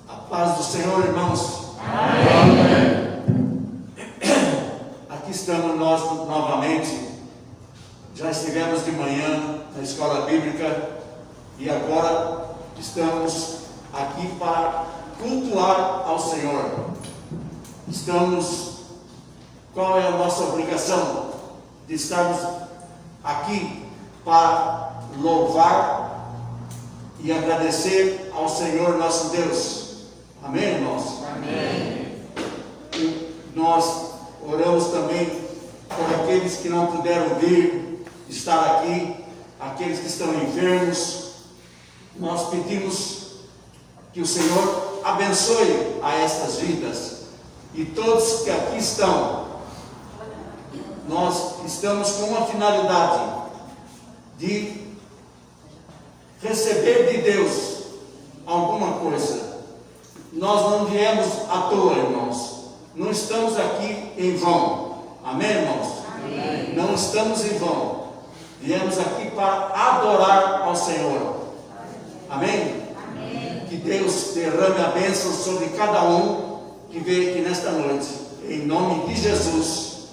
A paz do Senhor, irmãos. Amém. Aqui estamos nós novamente. Já estivemos de manhã na escola bíblica e agora estamos aqui para cultuar ao Senhor. Qual é a nossa obrigação? De estarmos aqui para louvar e agradecer ao Senhor nosso Deus. Amém, irmãos? Amém. E nós oramos também por aqueles que não puderam vir, estar aqui, aqueles que estão enfermos. Nós pedimos que o Senhor abençoe a estas vidas e todos que aqui estão. Nós estamos com uma finalidade de receber de Deus alguma coisa. Nós não viemos à toa, irmãos. Não estamos aqui em vão. Amém, irmãos? Amém. Não estamos em vão. Viemos aqui para adorar ao Senhor. Amém? Amém. Que Deus derrame a bênção sobre cada um que veio aqui nesta noite. Em nome de Jesus,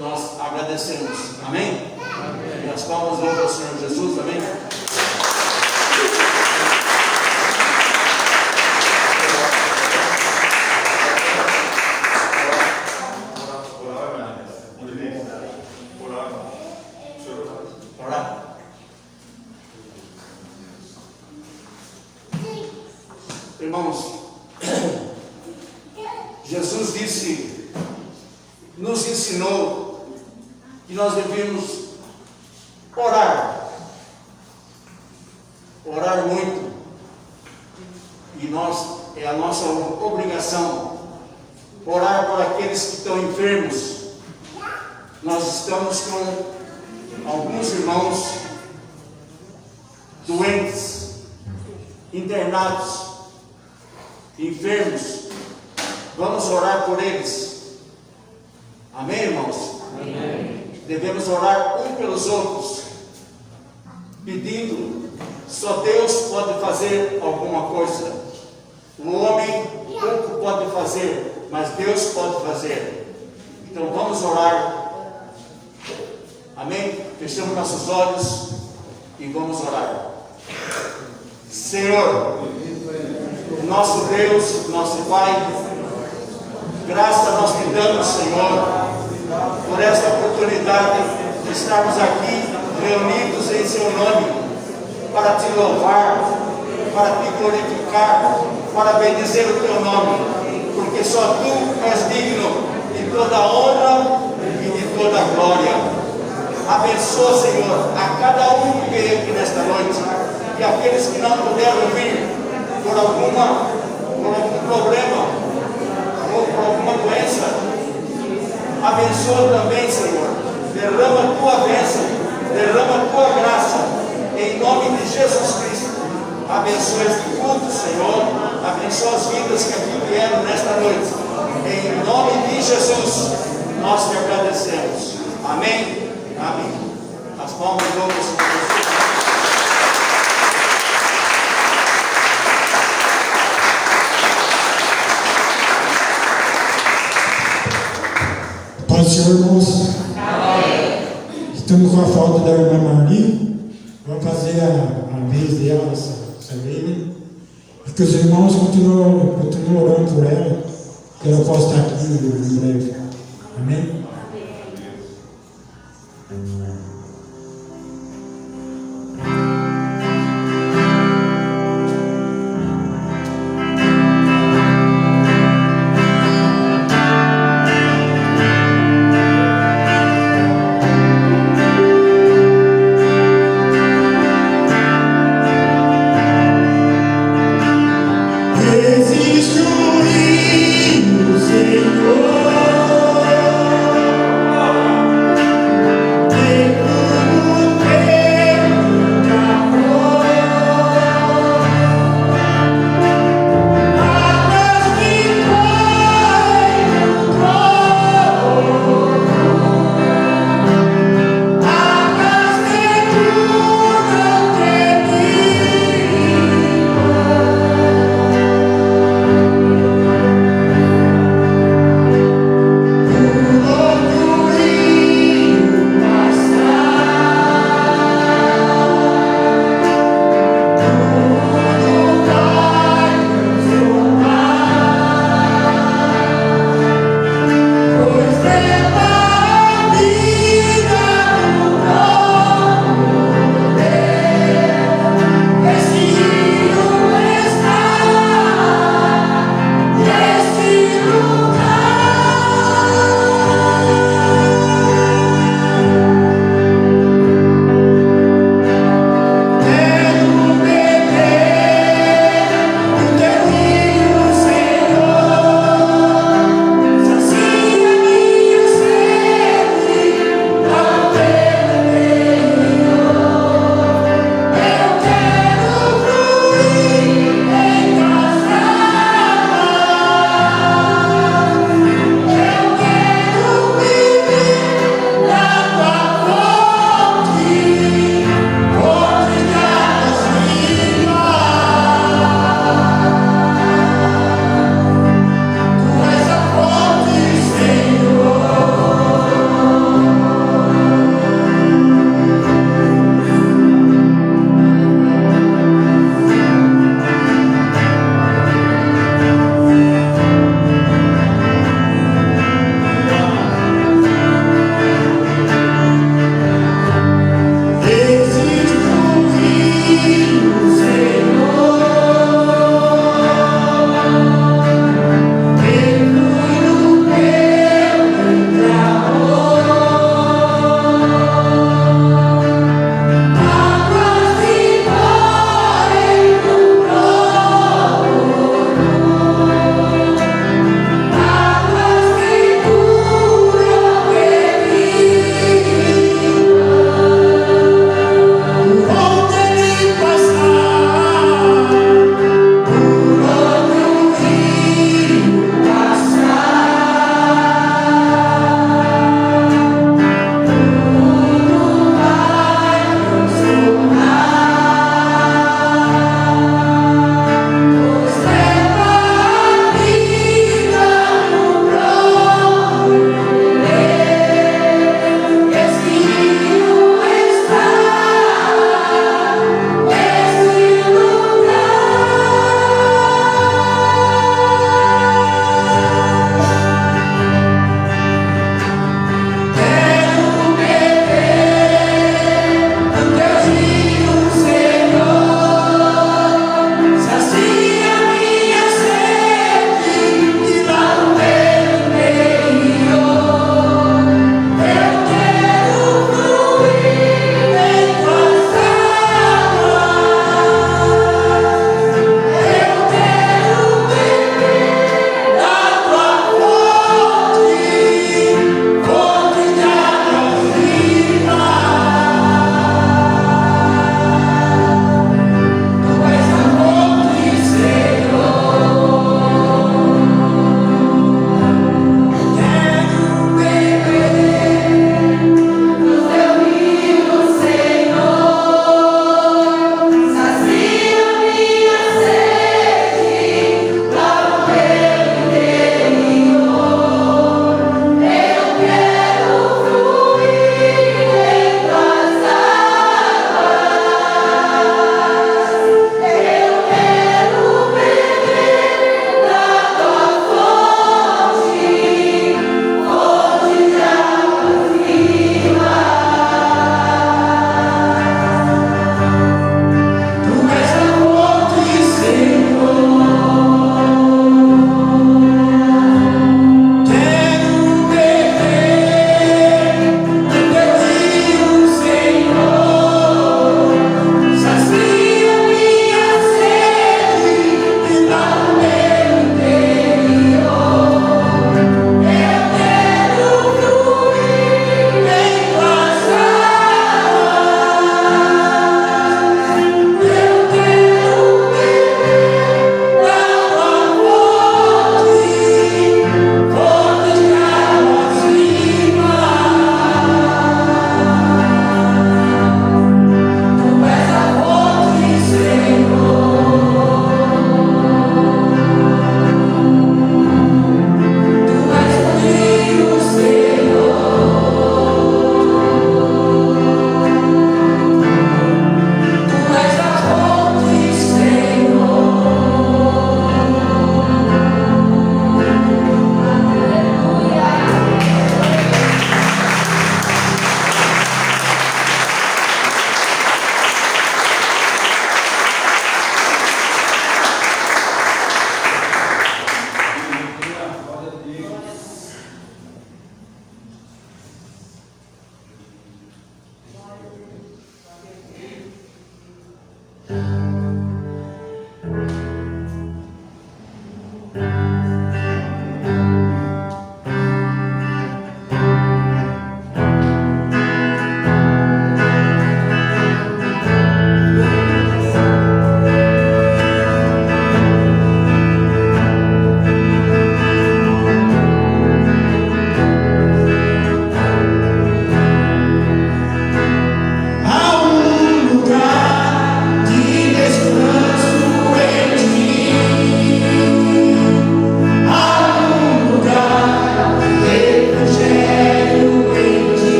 nós agradecemos. Amém? Amém. E as palmas louvam ao Senhor Jesus. Amém? Orar. Irmãos, Jesus nos ensinou que nós devemos orar muito, e é a nossa obrigação orar por aqueles que estão enfermos. Nós estamos com alguns irmãos doentes, internados, enfermos. Vamos orar por eles. Amém, irmãos? Amém. Devemos orar um pelos outros, pedindo. Só Deus pode fazer alguma coisa. O homem pouco pode fazer, mas Deus pode fazer. Então vamos orar. Amém? Fechamos nossos olhos e vamos orar. Senhor, nosso Deus, nosso Pai, graça nós te damos, Senhor, por esta oportunidade de estarmos aqui reunidos em Seu nome, para te louvar, para te glorificar, para bendizer o Teu nome, porque só Tu és digno de toda honra e de toda glória. Abençoa, Senhor, a cada um que veio aqui nesta noite, e aqueles que não puderam vir por algum problema ou por alguma doença. Abençoa também, Senhor. Derrama a Tua bênção, derrama a Tua graça, em nome de Jesus Cristo. Abençoa este culto, Senhor. Abençoa as vidas que aqui vieram nesta noite. Em nome de Jesus, nós te agradecemos. Amém? Amém. As palmas louvam ao Senhor Jesus. Paz do Senhor, irmãos. Amém. Estamos com a falta da irmã Marli. Vamos fazer a vez dela, essa vez. E que os irmãos continuam orando por ela, que ela possa estar aqui em breve. Amém? Existe um rio, Senhor.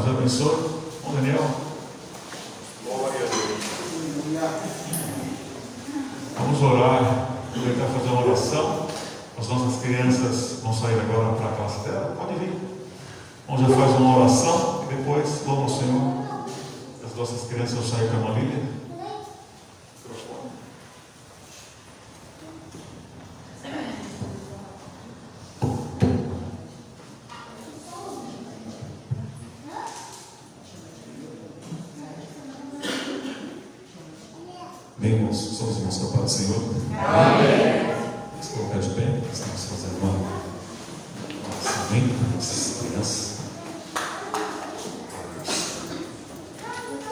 Deus abençoe. Bom, Daniel. Glória a Deus. Vamos orar. Aproveitar fazer uma oração. As nossas crianças vão sair agora para a classe dela. Pode vir. Vamos já fazer uma oração e depois louva ao Senhor. As nossas crianças vão sair com a Marília. Bem, irmãos, somos irmãos com a paz do Senhor. Amém. Vamos colocar de pé, estamos fazendo uma oração bem para nossas crianças.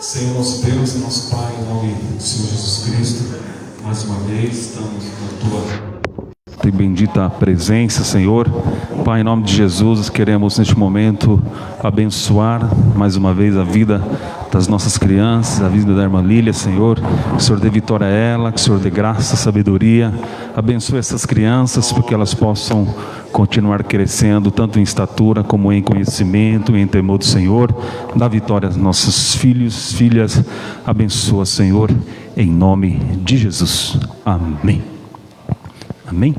Senhor, nosso Deus e nosso Pai, em nome do Senhor Jesus Cristo, mais uma vez estamos na tua bendita presença, Senhor. Pai, em nome de Jesus, queremos neste momento abençoar mais uma vez a vida das nossas crianças, a vida da irmã Lília, Senhor. Que o Senhor dê vitória a ela, que o Senhor dê graça, sabedoria. Abençoe essas crianças, porque elas possam continuar crescendo, tanto em estatura como em conhecimento, em temor do Senhor. Dá vitória aos nossos filhos, filhas. Abençoa, Senhor, em nome de Jesus. Amém. Amém?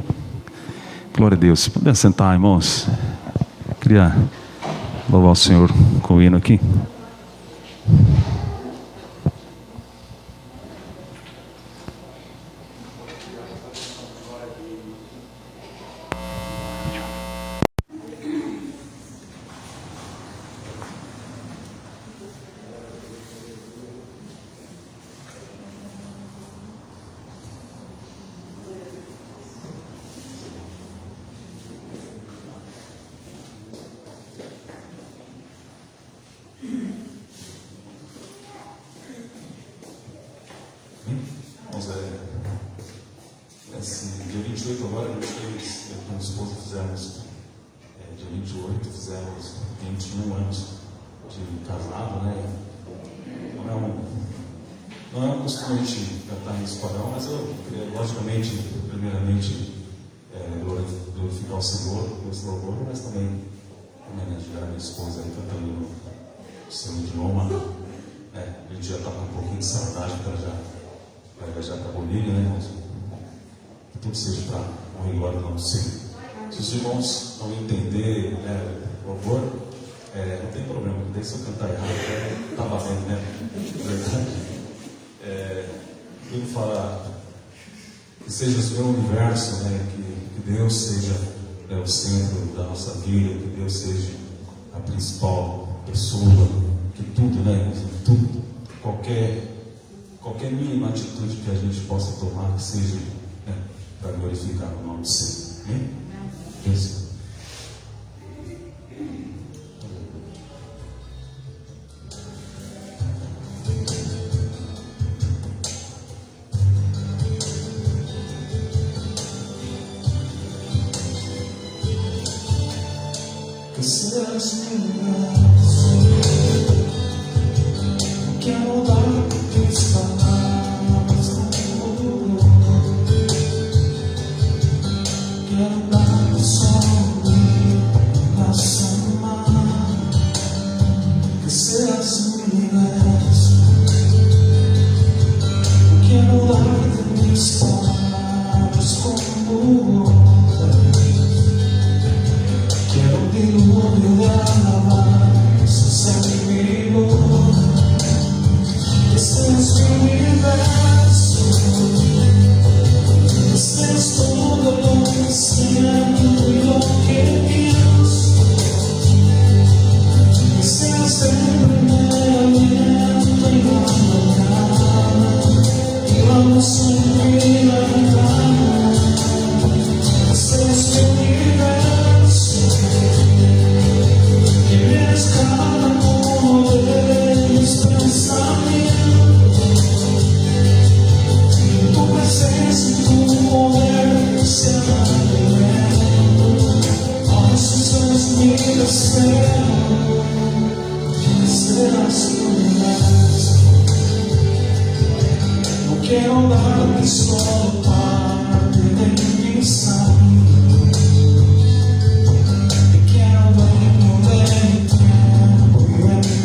Glória a Deus. Podem sentar, irmãos. Queria louvar o Senhor com o hino aqui. Dia 28 agora, a gente fez, eu com a esposa fizemos, dia 28 fizemos 21 anos de casado, né? Não é um costume a gente cantar em espanhol, mas eu queria, logicamente, primeiramente, glorificar o Senhor com esse louvor, mas também homenagear a minha esposa aí cantando no seu idioma. A gente já está com um pouquinho de saudade, porque ela já vai viajar para a Bolívia, né, irmãos? Que tudo seja para a honra e glória do nome do Senhor. Se os irmãos não entenderem o louvor, não tem problema, porque daí se eu cantar errado, está valendo, né? Verdade. Ele fala que seja o meu universo, né? Que Deus seja o centro da nossa vida, que Deus seja a principal pessoa, que tudo, né? Tudo, qualquer mínima atitude que a gente possa tomar, que seja para glorificar o nome do Senhor. Amém? Isso. Que seas meu braço, quero dar as palavras como quero dar só coração amar. Que seas meu universo, quero dar as palavras como quero iluminar mais o céu inimigo. Este es mi universo, este es todo lo que siento y lo que pienso. Que seas siempre me aliento y la mañana, y vamos a vivir la ventana. Este es mi universo, que eres cada uno de mis pensamientos. Tu presencia y tu poder se alimento. Jesús es mi deseo, que seas mi universo. No quiero darte solo parte de mi sangre. Te quiero dueño de mi tiempo y de mi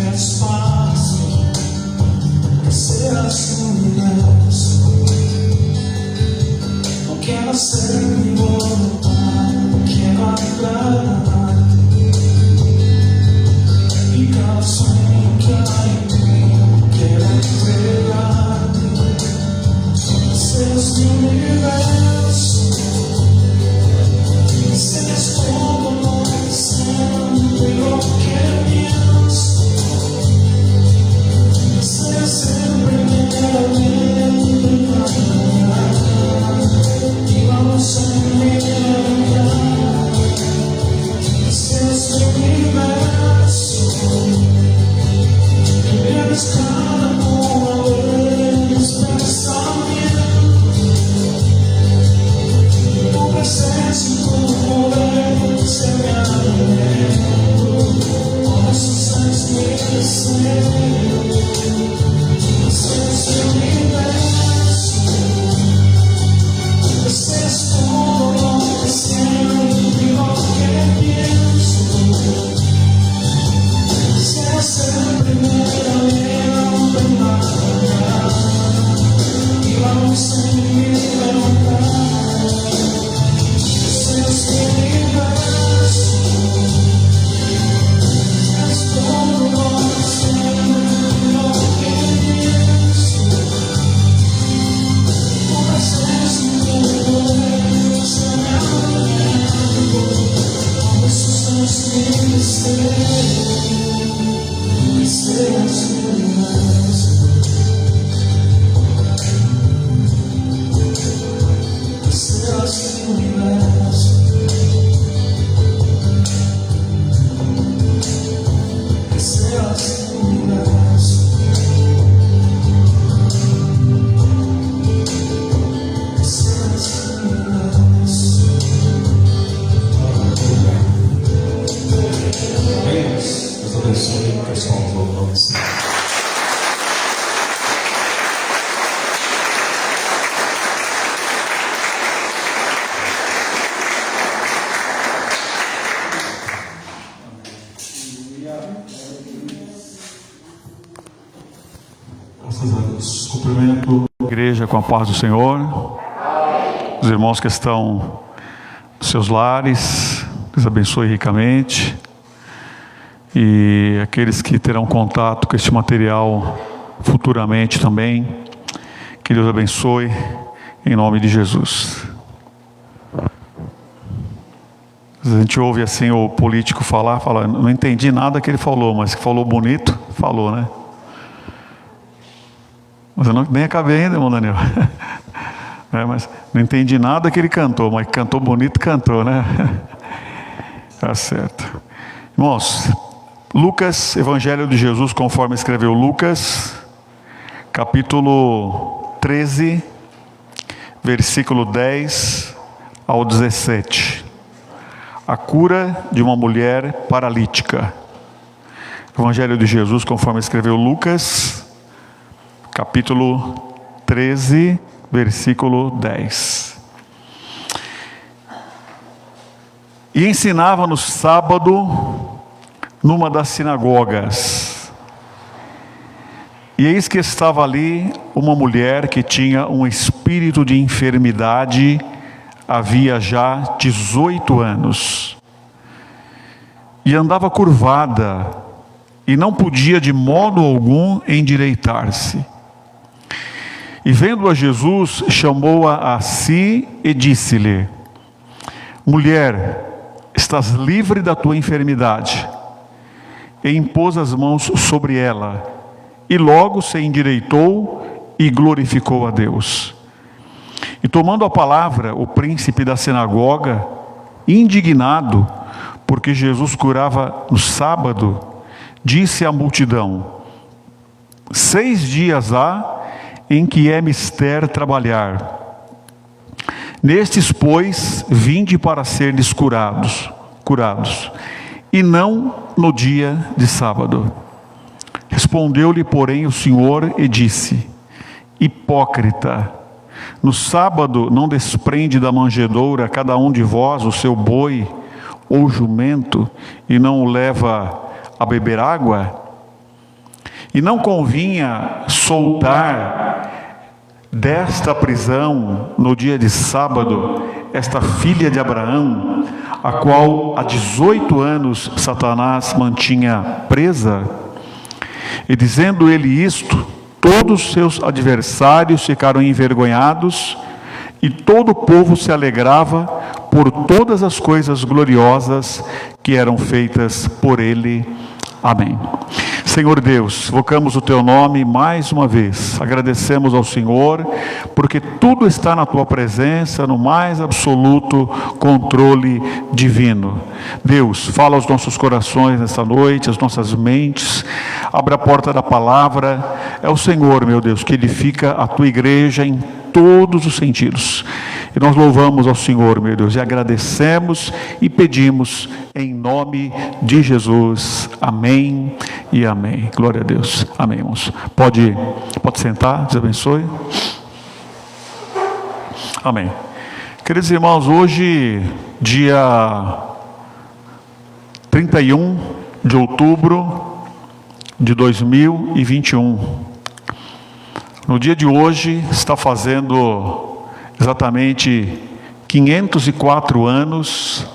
Deus abençoe, pessoal, no nome de Jesus. Graças a Deus. Cumprimento a igreja com a paz do Senhor. Os irmãos que estão nos seus lares, Deus abençoe ricamente. E aqueles que terão contato com este material futuramente também, que Deus abençoe em nome de Jesus. A gente ouve assim o político falar, não entendi nada que ele falou, mas que falou bonito, falou, né? Mas eu nem acabei ainda, irmão Daniel. Mas não entendi nada que ele cantou, mas cantou bonito, cantou, né? Tá certo. Irmãos, Lucas, Evangelho de Jesus, conforme escreveu Lucas, capítulo 13, versículo 10 ao 17. A cura de uma mulher paralítica. Evangelho de Jesus, conforme escreveu Lucas, capítulo 13, versículo 10. E ensinava no sábado numa das sinagogas. E eis que estava ali uma mulher que tinha um espírito de enfermidade, havia já 18 anos. E andava curvada, e não podia de modo algum endireitar-se. E vendo a Jesus, chamou-a a si e disse-lhe: mulher, estás livre da tua enfermidade. E impôs as mãos sobre ela, e logo se endireitou e glorificou a Deus. E tomando a palavra, o príncipe da sinagoga, indignado, porque Jesus curava no sábado, disse à multidão: 6 dias há em que é mister trabalhar. Nestes, pois, vinde para serdes curados, e não no dia de sábado. Respondeu-lhe, porém, o Senhor e disse: hipócrita, no sábado não desprende da manjedoura cada um de vós o seu boi ou jumento, e não o leva a beber água? E não convinha soltar desta prisão no dia de sábado esta filha de Abraão, a qual há 18 anos Satanás mantinha presa? E dizendo ele isto, todos os seus adversários ficaram envergonhados, e todo o povo se alegrava por todas as coisas gloriosas que eram feitas por ele. Amém. Senhor Deus, invocamos o Teu nome mais uma vez, agradecemos ao Senhor, porque tudo está na Tua presença, no mais absoluto controle divino. Deus, fala aos nossos corações nesta noite, às nossas mentes, abre a porta da palavra. É o Senhor, meu Deus, que edifica a Tua igreja em todos os sentidos. E nós louvamos ao Senhor, meu Deus, e agradecemos e pedimos em nome de Jesus. Amém e amém. Glória a Deus. Amém, irmãos. Pode sentar, Deus abençoe. Amém. Queridos irmãos, hoje, dia 31 de outubro de 2021. No dia de hoje, está fazendo exatamente 504 anos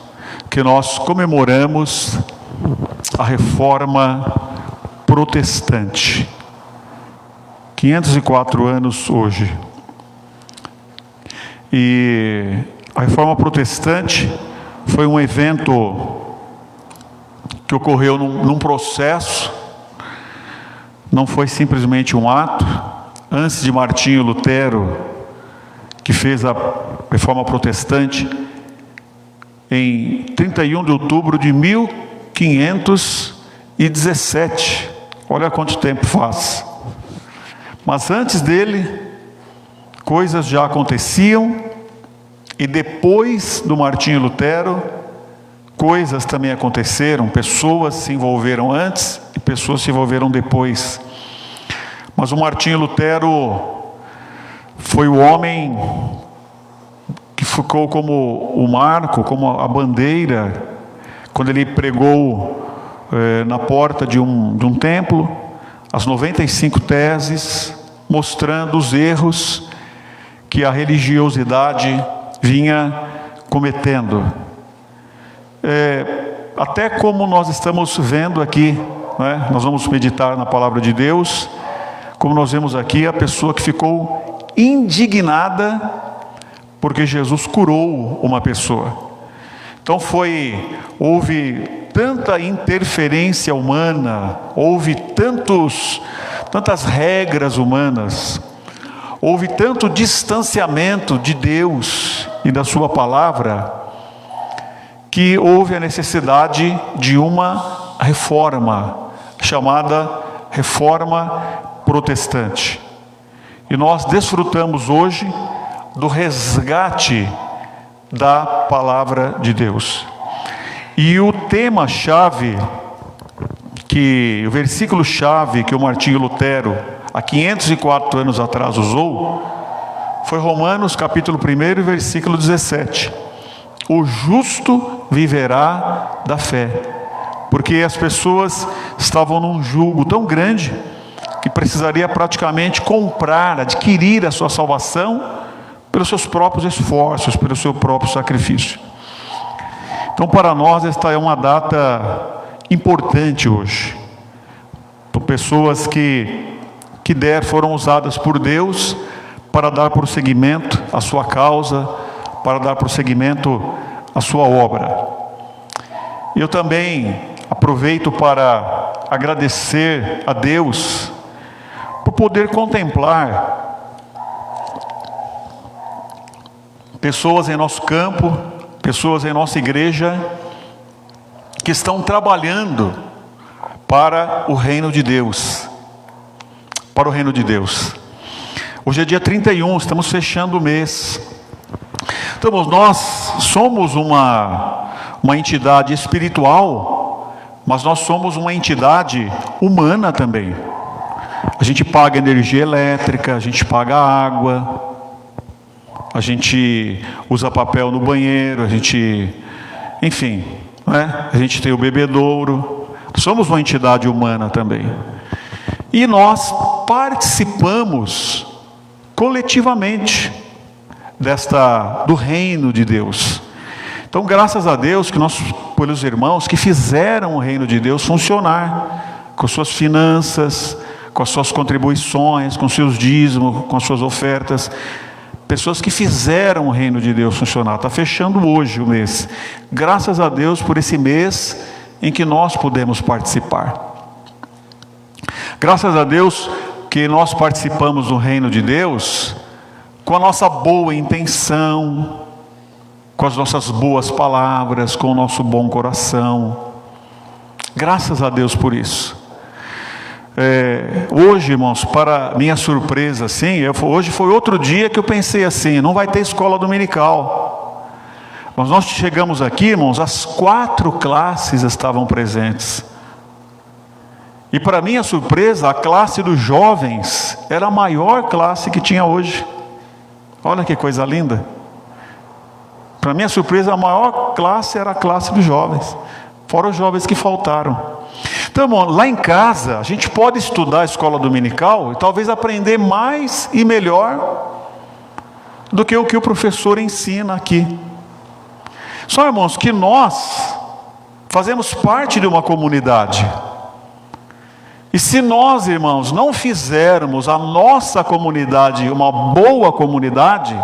que nós comemoramos a Reforma Protestante. 504 anos hoje. E a Reforma Protestante foi um evento que ocorreu num processo, não foi simplesmente um ato. Antes de Martinho Lutero, que fez a Reforma Protestante, em 31 de outubro de 1517, olha quanto tempo faz. Mas antes dele, coisas já aconteciam, e depois do Martinho Lutero, coisas também aconteceram, pessoas se envolveram antes e pessoas se envolveram depois. Mas o Martinho Lutero foi o homem que ficou como o marco, como a bandeira, quando ele pregou na porta de um templo, as 95 teses, mostrando os erros que a religiosidade vinha cometendo. Até como nós estamos vendo aqui, né? Nós vamos meditar na palavra de Deus, como nós vemos aqui, a pessoa que ficou indignada porque Jesus curou uma pessoa. Então houve tanta interferência humana, houve tantas regras humanas, houve tanto distanciamento de Deus e da sua palavra, que houve a necessidade de uma reforma, chamada Reforma Protestante. E nós desfrutamos hoje do resgate da palavra de Deus. E o tema-chave, o versículo-chave que o Martinho Lutero, há 504 anos atrás, usou, foi Romanos capítulo 1, versículo 17. O justo viverá da fé. Porque as pessoas estavam num jugo tão grande que precisaria praticamente adquirir a sua salvação pelos seus próprios esforços, pelo seu próprio sacrifício. Então, para nós, esta é uma data importante hoje. Por pessoas que foram usadas por Deus para dar prosseguimento à sua causa, para dar prosseguimento à sua obra. Eu também aproveito para agradecer a Deus por poder contemplar pessoas em nosso campo, pessoas em nossa igreja, que estão trabalhando para o reino de Deus. Para o reino de Deus. Hoje é dia 31, estamos fechando o mês. Então, nós somos uma entidade espiritual, mas nós somos uma entidade humana também. A gente paga energia elétrica, a gente paga água, a gente usa papel no banheiro, enfim, né? A gente tem o bebedouro. Somos uma entidade humana também. E nós participamos coletivamente do reino de Deus. Então, graças a Deus pelos irmãos que fizeram o reino de Deus funcionar, com suas finanças, com as suas contribuições, com seus dízimos, com as suas ofertas. Pessoas que fizeram o reino de Deus funcionar. Está fechando hoje o mês. Graças a Deus por esse mês em que nós podemos participar. Graças a Deus que nós participamos do reino de Deus com a nossa boa intenção, com as nossas boas palavras, com o nosso bom coração. Graças a Deus por isso. Hoje, irmãos, para minha surpresa, hoje foi outro dia que eu pensei assim, não vai ter escola dominical. Mas nós chegamos aqui, irmãos, as 4 classes estavam presentes. E para minha surpresa, a classe dos jovens era a maior classe que tinha hoje. Olha que coisa linda. Para minha surpresa, a maior classe era a classe dos jovens, fora os jovens que faltaram. Então, irmão, lá em casa, a gente pode estudar a escola dominical e talvez aprender mais e melhor do que o professor ensina aqui. Só, irmãos, que nós fazemos parte de uma comunidade. E se nós, irmãos, não fizermos a nossa comunidade uma boa comunidade,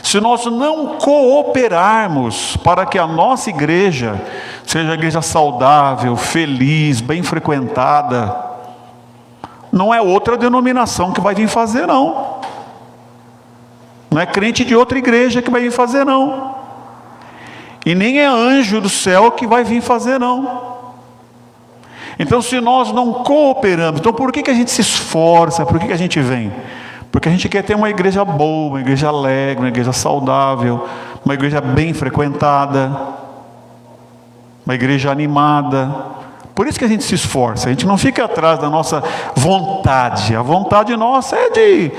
se nós não cooperarmos para que a nossa igreja seja uma igreja saudável, feliz, bem frequentada, não é outra denominação que vai vir fazer, não. Não é crente de outra igreja que vai vir fazer, não. E nem é anjo do céu que vai vir fazer, não. Então, se nós não cooperamos, então por que a gente se esforça? Por que a gente vem? Porque a gente quer ter uma igreja boa, uma igreja alegre, uma igreja saudável, uma igreja bem frequentada, uma igreja animada. Por isso que a gente se esforça, a gente não fica atrás da nossa vontade. A vontade nossa é de...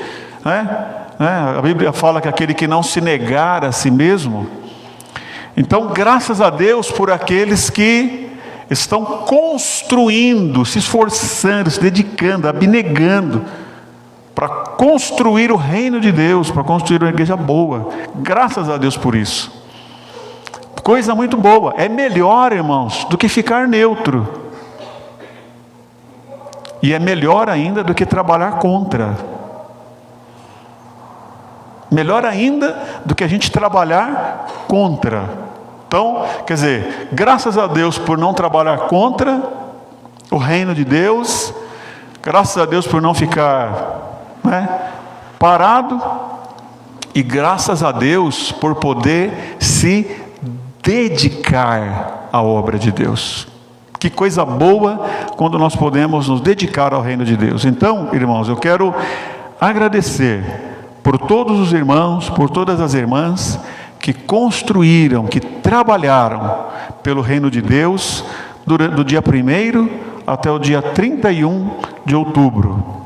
A Bíblia fala que aquele que não se negar a si mesmo. Então, graças a Deus por aqueles que estão construindo, se esforçando, se dedicando, abnegando, para construir o reino de Deus, para construir uma igreja boa. Graças a Deus por isso. Coisa muito boa. É melhor, irmãos, do que ficar neutro. E é melhor ainda do que trabalhar contra. Melhor ainda do que a gente trabalhar contra. Então, quer dizer, graças a Deus por não trabalhar contra o reino de Deus, graças a Deus por não ficar parado, e graças a Deus por poder se dedicar à obra de Deus. Que coisa boa quando nós podemos nos dedicar ao reino de Deus. Então, irmãos, eu quero agradecer por todos os irmãos, por todas as irmãs que construíram, que trabalharam pelo reino de Deus do dia 1º até o dia 31 de outubro.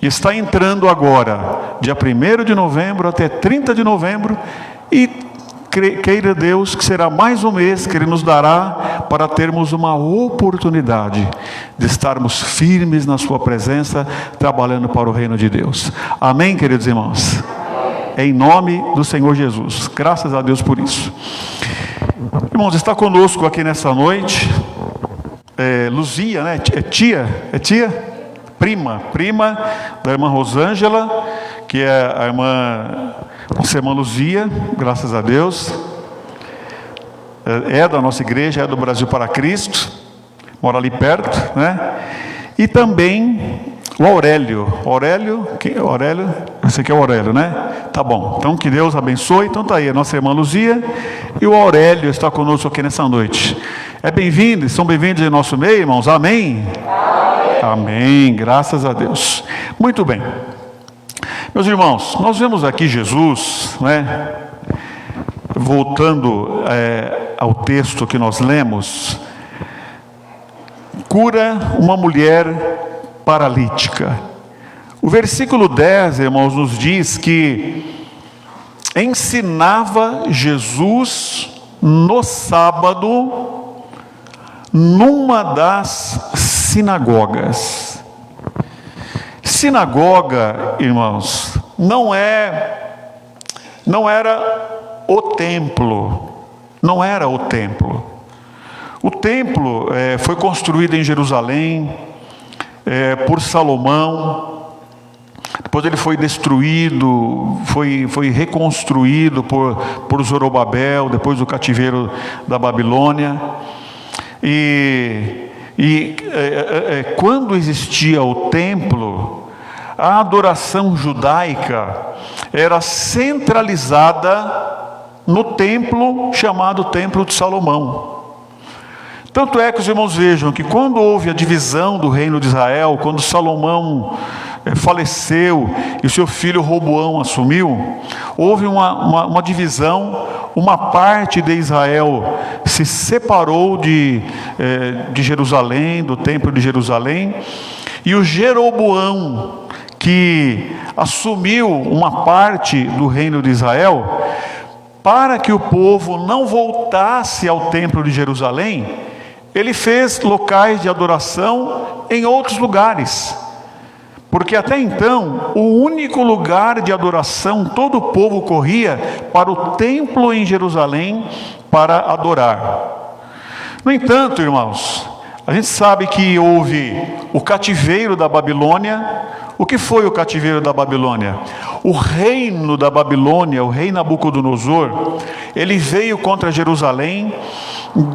E está entrando agora, dia 1º de novembro até 30 de novembro, e queira Deus que será mais um mês que Ele nos dará para termos uma oportunidade de estarmos firmes na Sua presença, trabalhando para o reino de Deus. Amém, queridos irmãos? Em nome do Senhor Jesus. Graças a Deus por isso. Irmãos, está conosco aqui nessa noite Luzia, né? É tia? Prima da irmã Rosângela, que é a nossa irmã Luzia, graças a Deus. É da nossa igreja, é do Brasil para Cristo, mora ali perto, né? E também o Aurélio, esse aqui é o Aurélio, né? Tá bom, então que Deus abençoe. Então tá aí, a nossa irmã Luzia e o Aurélio está conosco aqui nessa noite. São bem-vindos em nosso meio, irmãos, amém? Amém, graças a Deus. Muito bem, meus irmãos, nós vemos aqui Jesus, né? Voltando ao texto que nós lemos, cura uma mulher paralítica. O versículo 10, irmãos, nos diz que ensinava Jesus no sábado numa das sinagogas. Sinagoga, irmãos, não era o templo. Não era o templo. O templo foi construído em Jerusalém por Salomão. Depois ele foi destruído, foi reconstruído por Zorobabel, depois do cativeiro da Babilônia. E quando existia o templo, a adoração judaica era centralizada no templo chamado Templo de Salomão. Tanto é que os irmãos vejam que quando houve a divisão do reino de Israel, quando Salomão faleceu e o seu filho Roboão assumiu, houve uma divisão. Uma parte de Israel se separou de Jerusalém, do templo de Jerusalém, e o Jeroboão, que assumiu uma parte do reino de Israel, para que o povo não voltasse ao templo de Jerusalém, ele fez locais de adoração em outros lugares. Porque até então, o único lugar de adoração, todo o povo corria para o templo em Jerusalém para adorar. No entanto, irmãos, A gente sabe que houve o cativeiro da Babilônia. O que foi o cativeiro da Babilônia? O reino da Babilônia, o rei Nabucodonosor, ele veio contra Jerusalém,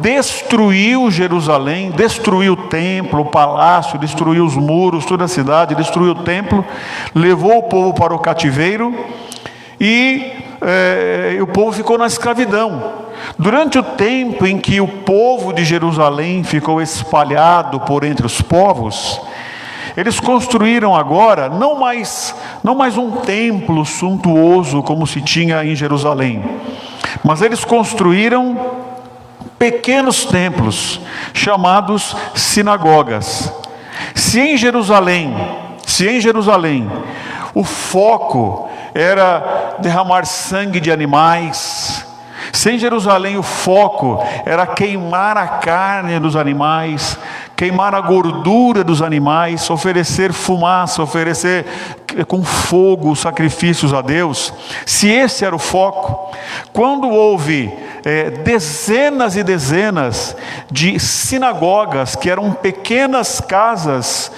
destruiu Jerusalém, destruiu o templo, o palácio, destruiu os muros, toda a cidade, destruiu o templo, levou o povo para o cativeiro e o povo ficou na escravidão. Durante o tempo em que o povo de Jerusalém ficou espalhado por entre os povos, eles construíram agora não mais um templo suntuoso como se tinha em Jerusalém, mas eles construíram pequenos templos chamados sinagogas. Se em Jerusalém o foco era derramar sangue de animais, se em Jerusalém o foco era queimar a carne dos animais, queimar a gordura dos animais, oferecer fumaça, oferecer com fogo sacrifícios a Deus, se esse era o foco, quando houve dezenas e dezenas de sinagogas, que eram pequenas casas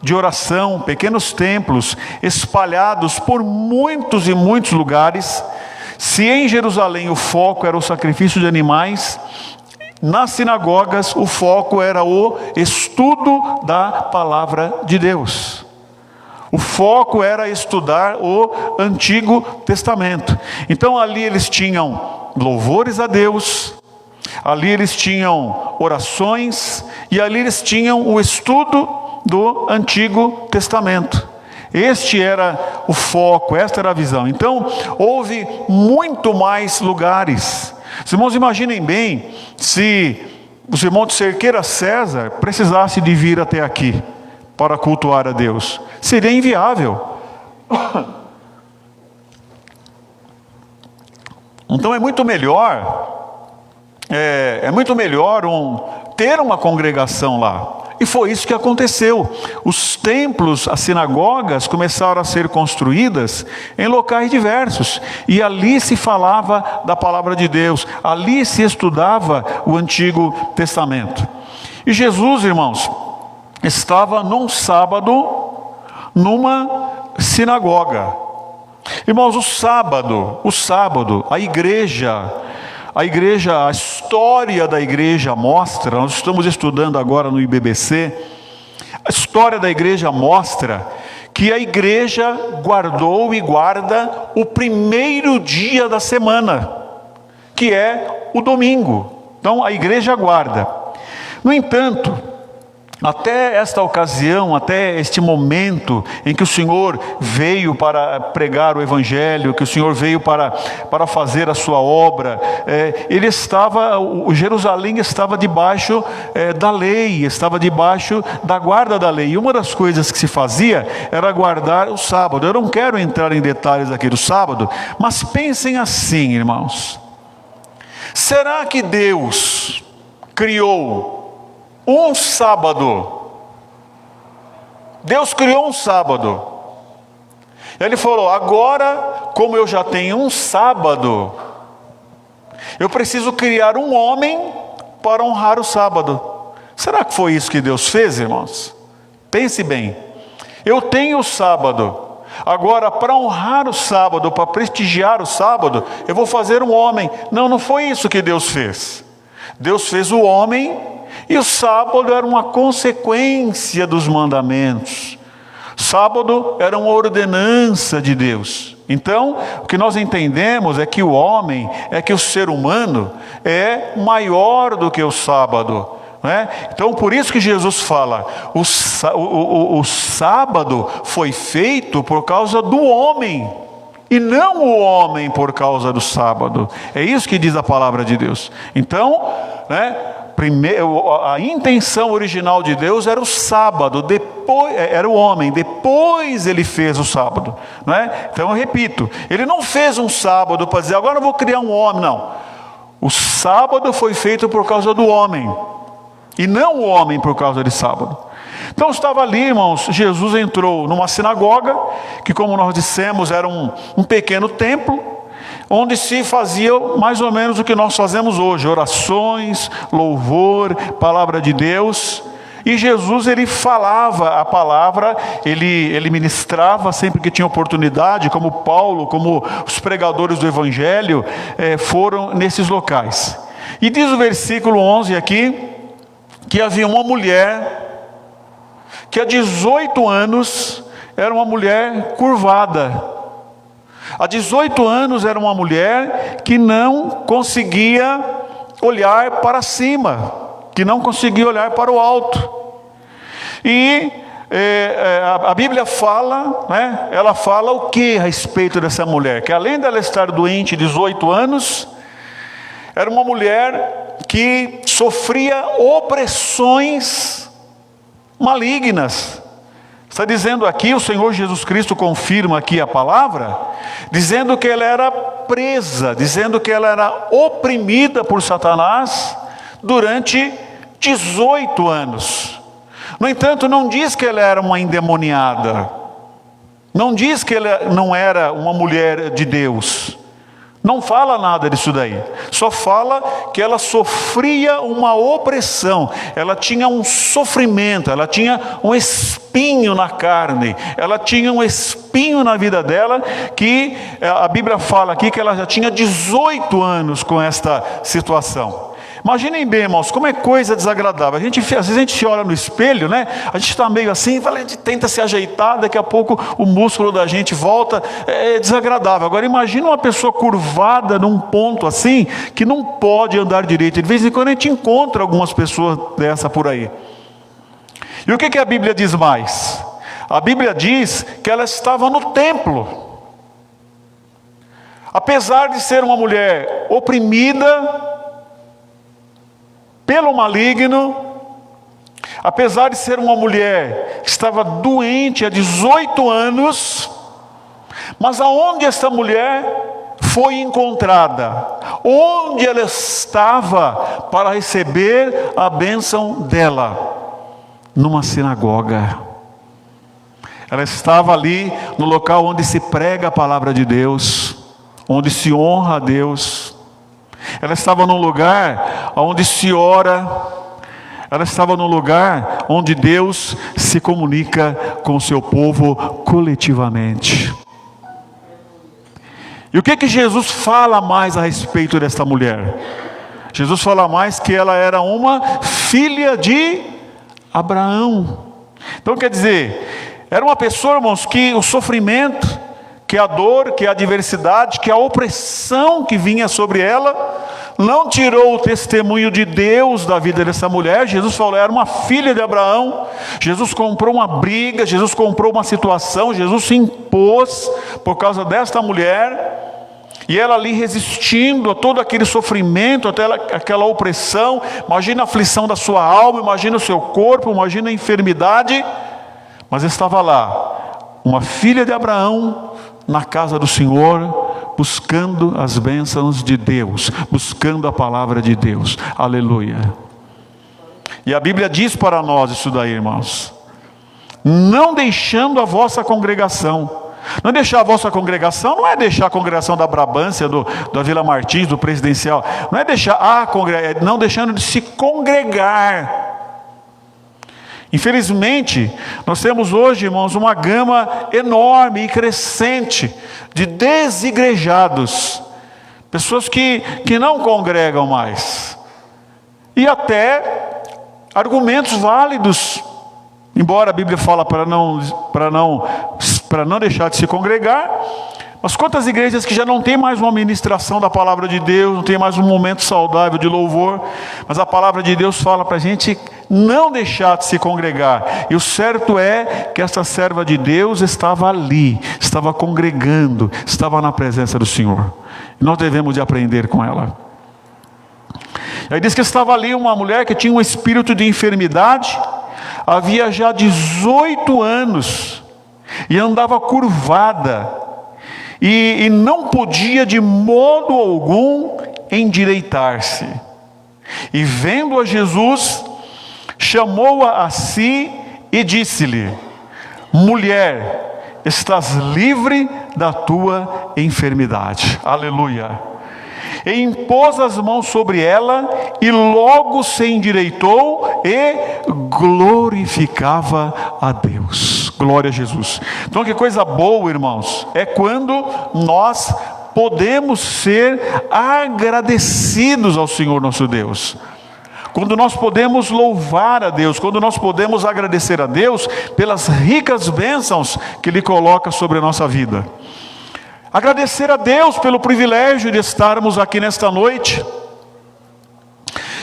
de oração, pequenos templos, espalhados por muitos e muitos lugares, se em Jerusalém o foco era o sacrifício de animais, nas sinagogas o foco era o estudo da palavra de Deus. O foco era estudar o Antigo Testamento. Então ali eles tinham louvores a Deus, ali eles tinham orações e ali eles tinham o estudo do Antigo Testamento. Este era o foco, esta era a visão. Então houve muito mais lugares. Os irmãos, imaginem bem se os irmãos de Cerqueira César precisassem de vir até aqui para cultuar a Deus. Seria inviável. Então é muito melhor ter uma congregação lá. E foi isso que aconteceu. Os templos, as sinagogas começaram a ser construídas em locais diversos. E ali se falava da palavra de Deus. Ali se estudava o Antigo Testamento. E Jesus, irmãos, estava num sábado, numa sinagoga. Irmãos, o sábado, a história da igreja mostra, nós estamos estudando agora no IBBC, a história da igreja mostra que a igreja guardou e guarda o primeiro dia da semana, que é o domingo. Então a igreja guarda. No entanto, até esta ocasião, até este momento em que o Senhor veio para pregar o Evangelho, que o Senhor veio para fazer a sua obra, Jerusalém estava debaixo da lei, estava debaixo da guarda da lei. E uma das coisas que se fazia era guardar o sábado. Eu não quero entrar em detalhes aqui do sábado, mas pensem assim, irmãos. Será que Deus criou um sábado? Deus criou um sábado. Ele falou: agora, como eu já tenho um sábado, eu preciso criar um homem para honrar o sábado. Será que foi isso que Deus fez, irmãos? Pense bem. Eu tenho o sábado. Agora, para honrar o sábado, para prestigiar o sábado, eu vou fazer um homem. Não foi isso que Deus fez. Deus fez o homem. E o sábado era uma consequência dos mandamentos. Sábado era uma ordenança de Deus. Então, o que nós entendemos é que o homem, que o ser humano é maior do que o sábado, né? Então, por isso que Jesus fala, o sábado foi feito por causa do homem, e não o homem por causa do sábado. É isso que diz a palavra de Deus. Então, a intenção original de Deus era o sábado, depois era o homem, depois ele fez o sábado, né? Então eu repito, ele não fez um sábado para dizer, agora eu vou criar um homem, não. O sábado foi feito por causa do homem, e não o homem por causa de sábado. Então estava ali, irmãos, Jesus entrou numa sinagoga, que como nós dissemos era um pequeno templo, onde se fazia mais ou menos o que nós fazemos hoje, orações, louvor, palavra de Deus, E Jesus, ele falava a palavra, ele ministrava sempre que tinha oportunidade, como Paulo, como os pregadores do Evangelho foram nesses locais. E diz o versículo 11 aqui, que havia uma mulher, que há 18 anos era uma mulher curvada. Há 18 anos era uma mulher que não conseguia olhar para cima, que não conseguia olhar para o alto. E a Bíblia fala, né, ela fala o que a respeito dessa mulher? Que além dela estar doente 18 anos, era uma mulher que sofria opressões malignas. Está dizendo aqui, o Senhor Jesus Cristo confirma aqui a palavra, dizendo que ela era presa, dizendo que ela era oprimida por Satanás durante 18 anos. No entanto, não diz que ela era uma endemoniada, não diz que ela não era uma mulher de Deus, não fala nada disso daí, só fala que ela sofria uma opressão, ela tinha um sofrimento, ela tinha um espinho na carne, ela tinha um espinho na vida dela, que a Bíblia fala aqui que ela já tinha 18 anos com esta situação. Imaginem bem, irmãos, como é coisa desagradável. Às vezes a gente se olha no espelho, né? A gente está meio assim, a gente tenta se ajeitar, daqui a pouco o músculo da gente volta, é desagradável. Agora imagina uma pessoa curvada num ponto assim, que não pode andar direito. De vez em quando a gente encontra algumas pessoas dessa por aí. E o que a Bíblia diz mais? A Bíblia diz que ela estava no templo. Apesar de ser uma mulher oprimida pelo maligno, apesar de ser uma mulher que estava doente há 18 anos, mas aonde esta mulher foi encontrada? Onde ela estava para receber a bênção dela? Numa sinagoga. Ela estava ali no local onde se prega a palavra de Deus, onde se honra a Deus. Ela estava num lugar onde se ora, ela estava num lugar onde Deus se comunica com o seu povo coletivamente. E o que Jesus fala mais a respeito desta mulher? Jesus fala mais que ela era uma filha de Abraão. Então quer dizer, era uma pessoa, irmãos, que o sofrimento, que a dor, que a adversidade, que a opressão que vinha sobre ela, não tirou o testemunho de Deus da vida dessa mulher. Jesus falou, era uma filha de Abraão. Jesus comprou uma briga, Jesus comprou uma situação, Jesus se impôs por causa desta mulher, e ela ali resistindo a todo aquele sofrimento, até aquela opressão. Imagina a aflição da sua alma, imagina o seu corpo, imagina a enfermidade, mas estava lá, uma filha de Abraão, na casa do Senhor, buscando as bênçãos de Deus, buscando a palavra de Deus. Aleluia. E a Bíblia diz para nós isso daí, irmãos: não deixando a vossa congregação. Não deixar a vossa congregação não é deixar a congregação da Brabância, da Vila Martins, do Presidencial. Não é deixar não deixando de se congregar. Infelizmente, nós temos hoje, irmãos, uma gama enorme e crescente de desigrejados, pessoas que não congregam mais, e até argumentos válidos, embora a Bíblia fala para não deixar de se congregar. Mas quantas igrejas que já não tem mais uma ministração da palavra de Deus, não tem mais um momento saudável de louvor, mas a palavra de Deus fala para a gente não deixar de se congregar. E o certo é que essa serva de Deus estava ali, estava congregando, estava na presença do Senhor. E nós devemos de aprender com ela. Aí diz que estava ali uma mulher que tinha um espírito de enfermidade, havia já 18 anos, e andava curvada, e não podia de modo algum endireitar-se. E vendo a Jesus, chamou-a a si e disse-lhe: mulher, estás livre da tua enfermidade. Aleluia. e impôs as mãos sobre ela, e logo se endireitou e glorificava a Deus. Glória a Jesus. Então que coisa boa, irmãos, é quando nós podemos ser agradecidos ao Senhor nosso Deus. Quando nós podemos louvar a Deus, quando nós podemos agradecer a Deus pelas ricas bênçãos que Ele coloca sobre a nossa vida. Agradecer a Deus pelo privilégio de estarmos aqui nesta noite.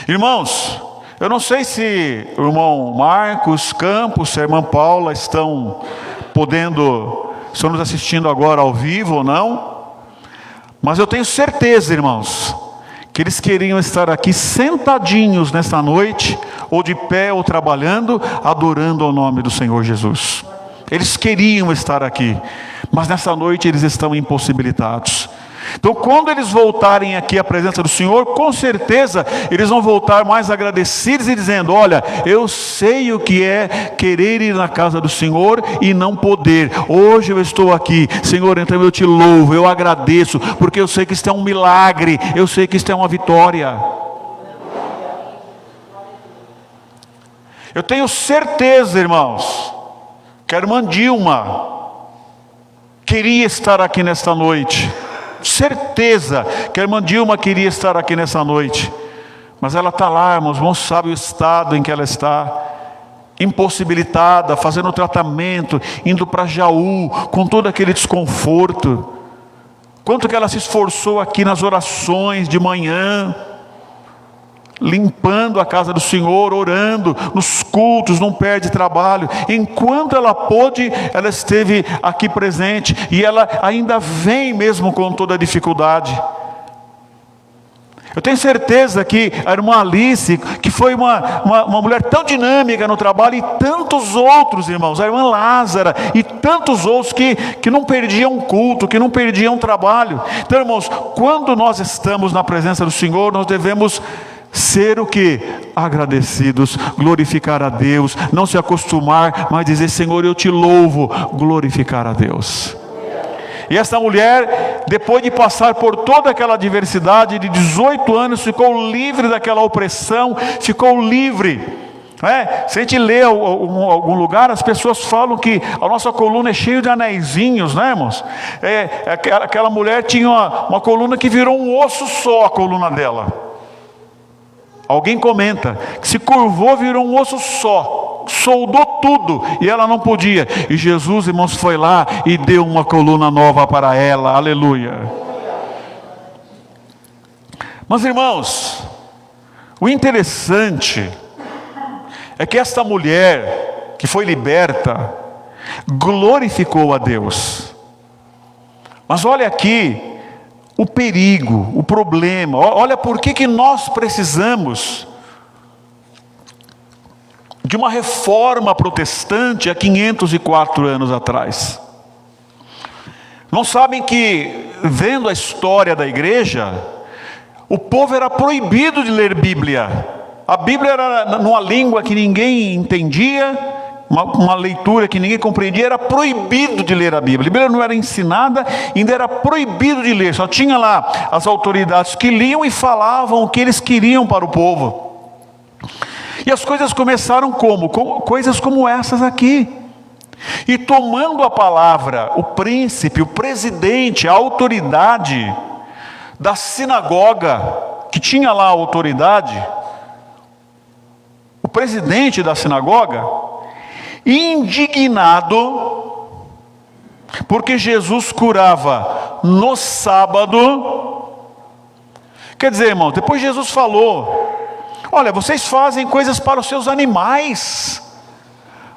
Irmãos, eu não sei se o irmão Marcos Campos, a irmã Paula estão nos assistindo agora ao vivo ou não, mas eu tenho certeza, irmãos, que eles queriam estar aqui sentadinhos nesta noite, ou de pé ou trabalhando, adorando ao nome do Senhor Jesus. Eles queriam estar aqui, mas nessa noite eles estão impossibilitados. Então quando eles voltarem aqui à presença do Senhor, com certeza eles vão voltar mais agradecidos e dizendo: olha, eu sei o que é querer ir na casa do Senhor e não poder. Hoje eu estou aqui, Senhor, então eu te louvo, eu agradeço, porque eu sei que isto é um milagre, eu sei que isto é uma vitória. Eu tenho certeza, irmãos, que a irmã Dilma queria estar aqui nesta noite. Certeza que a irmã Dilma queria estar aqui nessa noite, mas ela está lá, irmãos, não sabe o estado em que ela está, impossibilitada, fazendo tratamento, indo para Jaú, com todo aquele desconforto. Quanto que ela se esforçou aqui nas orações de manhã, limpando a casa do Senhor, orando, nos cultos, não perde trabalho. Enquanto ela pôde, ela esteve aqui presente, e ela ainda vem mesmo com toda a dificuldade. Eu tenho certeza que a irmã Alice, que foi uma mulher tão dinâmica no trabalho, e tantos outros, irmãos, a irmã Lázara, e tantos outros que não perdiam culto, que não perdiam trabalho. Então, irmãos, quando nós estamos na presença do Senhor, nós devemos ser o que? Agradecidos, glorificar a Deus, não se acostumar, mas dizer: Senhor, eu te louvo, glorificar a Deus. E essa mulher, depois de passar por toda aquela adversidade de 18 anos, ficou livre daquela opressão, ficou livre. Se a gente lê algum lugar, as pessoas falam que a nossa coluna é cheia de anéisinhos, né, irmãos? Aquela mulher tinha uma coluna que virou um osso só, a coluna dela. Alguém comenta que se curvou, virou um osso só, soldou tudo, e ela não podia. E Jesus, irmãos, foi lá e deu uma coluna nova para ela. Aleluia. Mas, irmãos, o interessante é que esta mulher que foi liberta glorificou a Deus. Mas olha aqui o perigo, o problema. Olha por que nós precisamos de uma reforma protestante há 504 anos atrás. Não sabem que, vendo a história da igreja, o povo era proibido de ler Bíblia. A Bíblia era numa língua que ninguém entendia, uma leitura que ninguém compreendia. Era proibido de ler a Bíblia. A Bíblia não era ensinada, ainda era proibido de ler. Só tinha lá as autoridades que liam e falavam o que eles queriam para o povo. E as coisas começaram como? Coisas como essas aqui. E tomando a palavra, o príncipe, o presidente, a autoridade da sinagoga, que tinha lá a autoridade, o presidente da sinagoga, indignado, porque Jesus curava no sábado. Quer dizer, irmão, depois Jesus falou: olha, vocês fazem coisas para os seus animais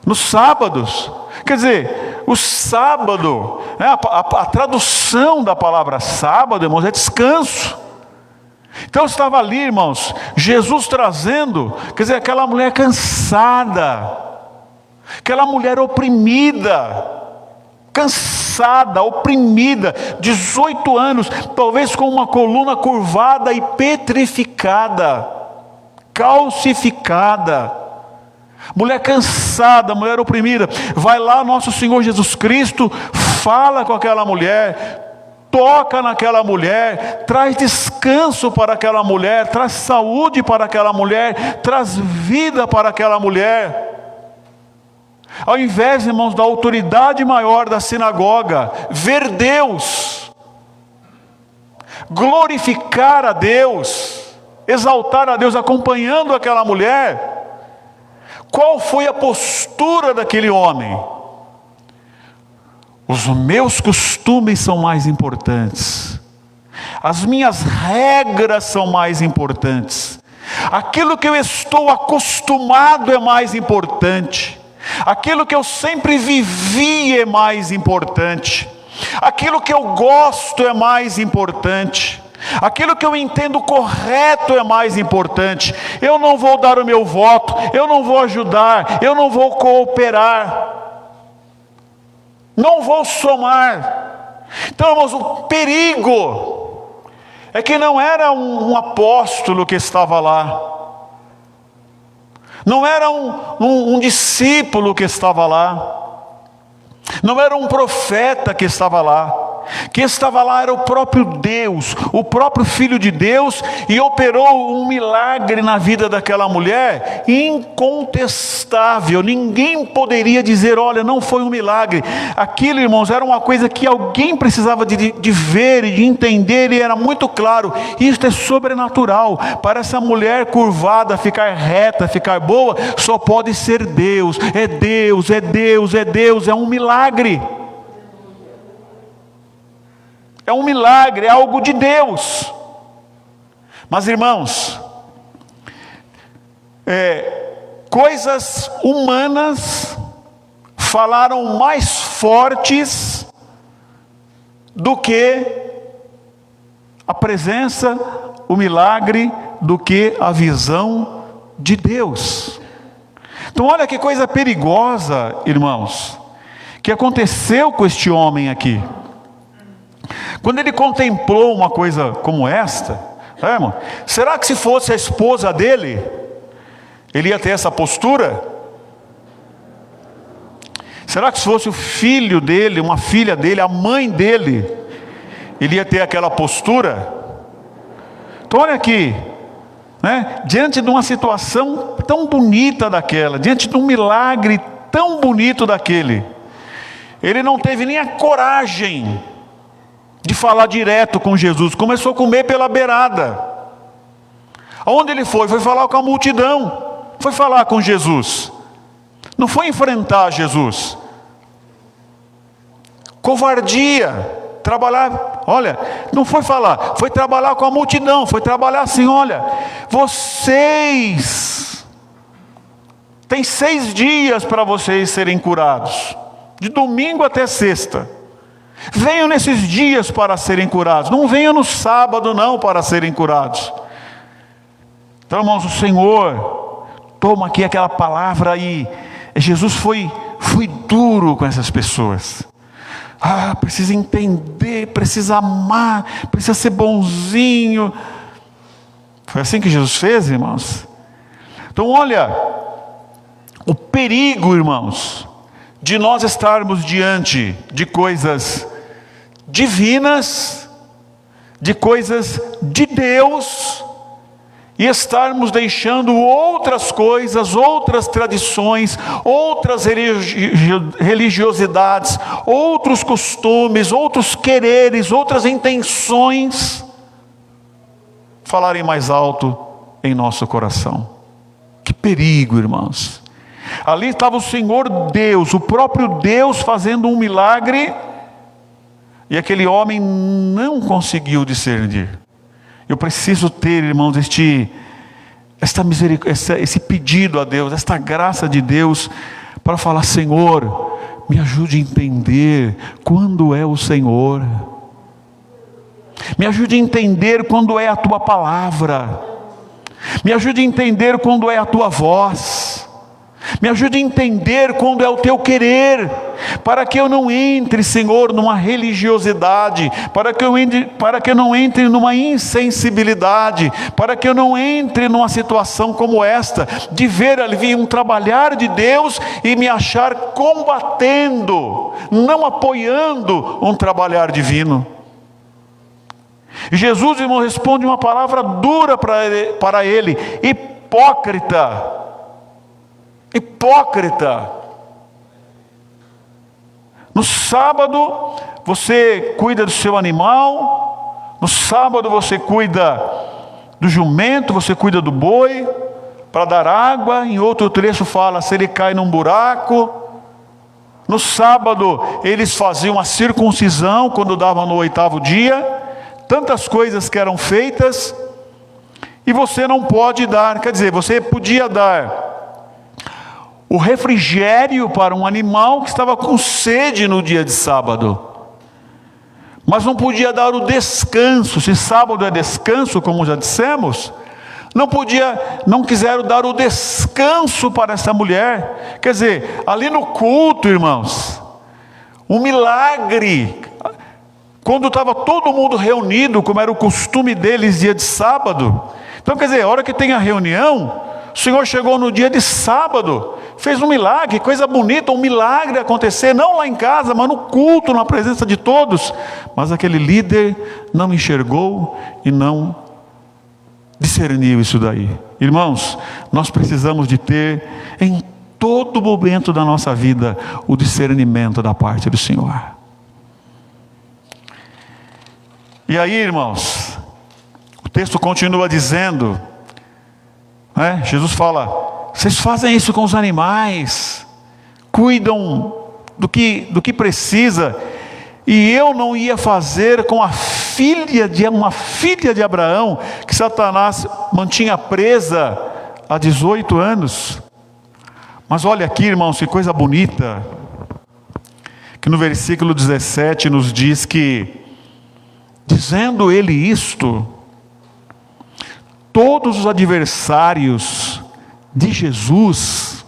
nos sábados. Quer dizer, o sábado, né, a tradução da palavra sábado, irmãos, é descanso. Então estava ali, irmãos, Jesus trazendo, quer dizer, aquela mulher cansada, aquela mulher oprimida, cansada, oprimida, 18 anos, talvez com uma coluna curvada e petrificada, calcificada, mulher cansada, mulher oprimida. Vai lá nosso Senhor Jesus Cristo, fala com aquela mulher, toca naquela mulher, traz descanso para aquela mulher, traz saúde para aquela mulher, traz vida para aquela mulher. Ao invés, irmãos, da autoridade maior da sinagoga, ver Deus, glorificar a Deus, exaltar a Deus acompanhando aquela mulher, qual foi a postura daquele homem? Os meus costumes são mais importantes, as minhas regras são mais importantes, aquilo que eu estou acostumado é mais importante, aquilo que eu sempre vivi é mais importante, aquilo que eu gosto é mais importante, aquilo que eu entendo correto é mais importante. Eu não vou dar o meu voto, eu não vou ajudar, eu não vou cooperar, não vou somar. Então, irmãos, o perigo é que não era um apóstolo que estava lá, não era um discípulo que estava lá, não era um profeta que estava lá. Quem estava lá era o próprio Deus, o próprio Filho de Deus, e operou um milagre na vida daquela mulher, incontestável. Ninguém poderia dizer, olha, não foi um milagre. Aquilo, irmãos, era uma coisa que alguém precisava de ver e de entender, e era muito claro, isto é sobrenatural. Para essa mulher curvada ficar reta, ficar boa, só pode ser Deus. É Deus, é Deus, é Deus, é um milagre. É um milagre, é algo de Deus. Mas, irmãos, coisas humanas falaram mais fortes do que a presença, o milagre, do que a visão de Deus. Então, olha que coisa perigosa, irmãos, que aconteceu com este homem aqui. Quando ele contemplou uma coisa como esta, irmão, será que se fosse a esposa dele, ele ia ter essa postura? Será que se fosse o filho dele, uma filha dele, a mãe dele, ele ia ter aquela postura? Então olha aqui, né? Diante de uma situação tão bonita daquela, diante de um milagre tão bonito daquele, ele não teve nem a coragem de falar direto com Jesus, começou a comer pela beirada. Aonde ele foi? Foi falar com a multidão, foi falar com Jesus, não foi enfrentar Jesus. Covardia, trabalhar, olha, não foi falar, foi trabalhar com a multidão, foi trabalhar assim, olha, vocês têm 6 dias para vocês serem curados, de domingo até sexta. Venham nesses dias para serem curados, não venham no sábado não para serem curados. Então, irmãos, o Senhor toma aqui aquela palavra e Jesus foi duro com essas pessoas. Precisa entender, precisa amar, precisa ser bonzinho. Foi assim que Jesus fez, irmãos. Então olha, o perigo, irmãos, de nós estarmos diante de coisas divinas, de coisas de Deus, e estarmos deixando outras coisas, outras tradições, outras religiosidades, outros costumes, outros quereres, outras intenções, falarem mais alto em nosso coração. Que perigo, irmãos. Ali estava o Senhor Deus, o próprio Deus fazendo um milagre, e aquele homem não conseguiu discernir. Eu preciso ter, irmãos, esse pedido a Deus, esta graça de Deus, para falar, Senhor, me ajude a entender quando é o Senhor, me ajude a entender quando é a Tua palavra, me ajude a entender quando é a Tua voz, me ajude a entender quando é o Teu querer, para que eu não entre, Senhor, numa religiosidade, para que eu não entre numa insensibilidade, para que eu não entre numa situação como esta, de ver ali um trabalhar de Deus e me achar combatendo, não apoiando um trabalhar divino. E Jesus, irmão, responde uma palavra dura para ele: hipócrita. Hipócrita. No sábado você cuida do seu animal, no sábado você cuida do jumento, você cuida do boi para dar água. Em outro trecho fala: se ele cai num buraco. No sábado eles faziam a circuncisão quando davam no 8º dia. Tantas coisas que eram feitas, e você não pode dar. Quer dizer, você podia dar o refrigério para um animal que estava com sede no dia de sábado, mas não podia dar o descanso. Se sábado é descanso, como já dissemos, não quiseram dar o descanso para essa mulher. Quer dizer, ali no culto, irmãos, um milagre, quando estava todo mundo reunido, como era o costume deles dia de sábado. Então, quer dizer, a hora que tem a reunião, o Senhor chegou no dia de sábado, fez um milagre, coisa bonita, um milagre acontecer, não lá em casa, mas no culto, na presença de todos. Mas aquele líder não enxergou e não discerniu isso daí. Irmãos, nós precisamos de ter em todo momento da nossa vida o discernimento da parte do Senhor. E aí, irmãos, o texto continua dizendo, Jesus fala: vocês fazem isso com os animais, cuidam do que precisa, e eu não ia fazer com uma filha de Abraão, que Satanás mantinha presa há 18 anos. Mas olha aqui, irmãos, que coisa bonita, que no versículo 17 nos diz que, dizendo ele isto, todos os adversários de Jesus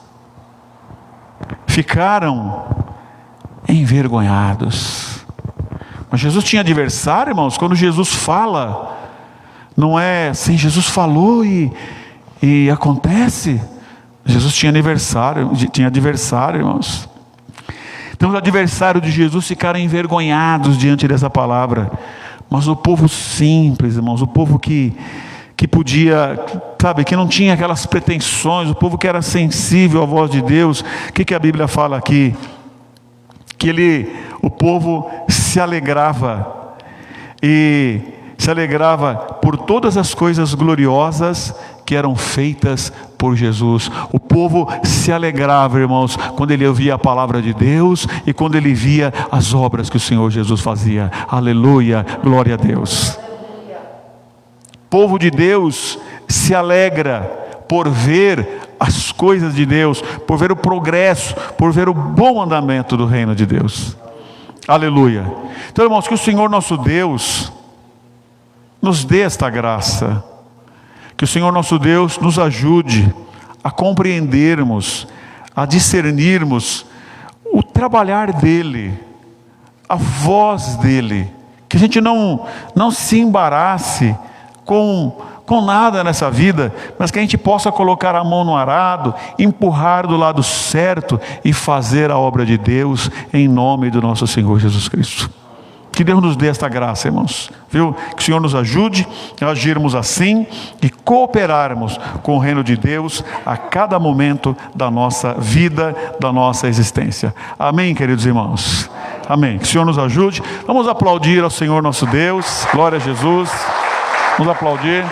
ficaram envergonhados. Mas Jesus tinha adversário, irmãos. Quando Jesus fala, não é assim, Jesus falou e acontece. Jesus tinha adversário, irmãos. Então os adversários de Jesus ficaram envergonhados diante dessa palavra. Mas o povo simples, irmãos, o povo que podia, sabe, que não tinha aquelas pretensões, o povo que era sensível à voz de Deus, o que a Bíblia fala aqui? Que o povo se alegrava, e se alegrava por todas as coisas gloriosas que eram feitas por Jesus. O povo se alegrava, irmãos, quando ele ouvia a palavra de Deus e quando ele via as obras que o Senhor Jesus fazia. Aleluia, glória a Deus. O povo de Deus se alegra por ver as coisas de Deus, por ver o progresso, por ver o bom andamento do reino de Deus. Aleluia. Então, irmãos, que o Senhor nosso Deus nos dê esta graça, que o Senhor nosso Deus nos ajude a compreendermos, a discernirmos o trabalhar dEle, a voz dEle, que a gente não se embarace com nada nessa vida, mas que a gente possa colocar a mão no arado, empurrar do lado certo e fazer a obra de Deus em nome do nosso Senhor Jesus Cristo. Que Deus nos dê esta graça, irmãos, viu? Que o Senhor nos ajude a agirmos assim e cooperarmos com o reino de Deus a cada momento da nossa vida, da nossa existência. Amém, queridos irmãos? Amém. Que o Senhor nos ajude. Vamos aplaudir ao Senhor nosso Deus. Glória a Jesus. Vamos aplaudir.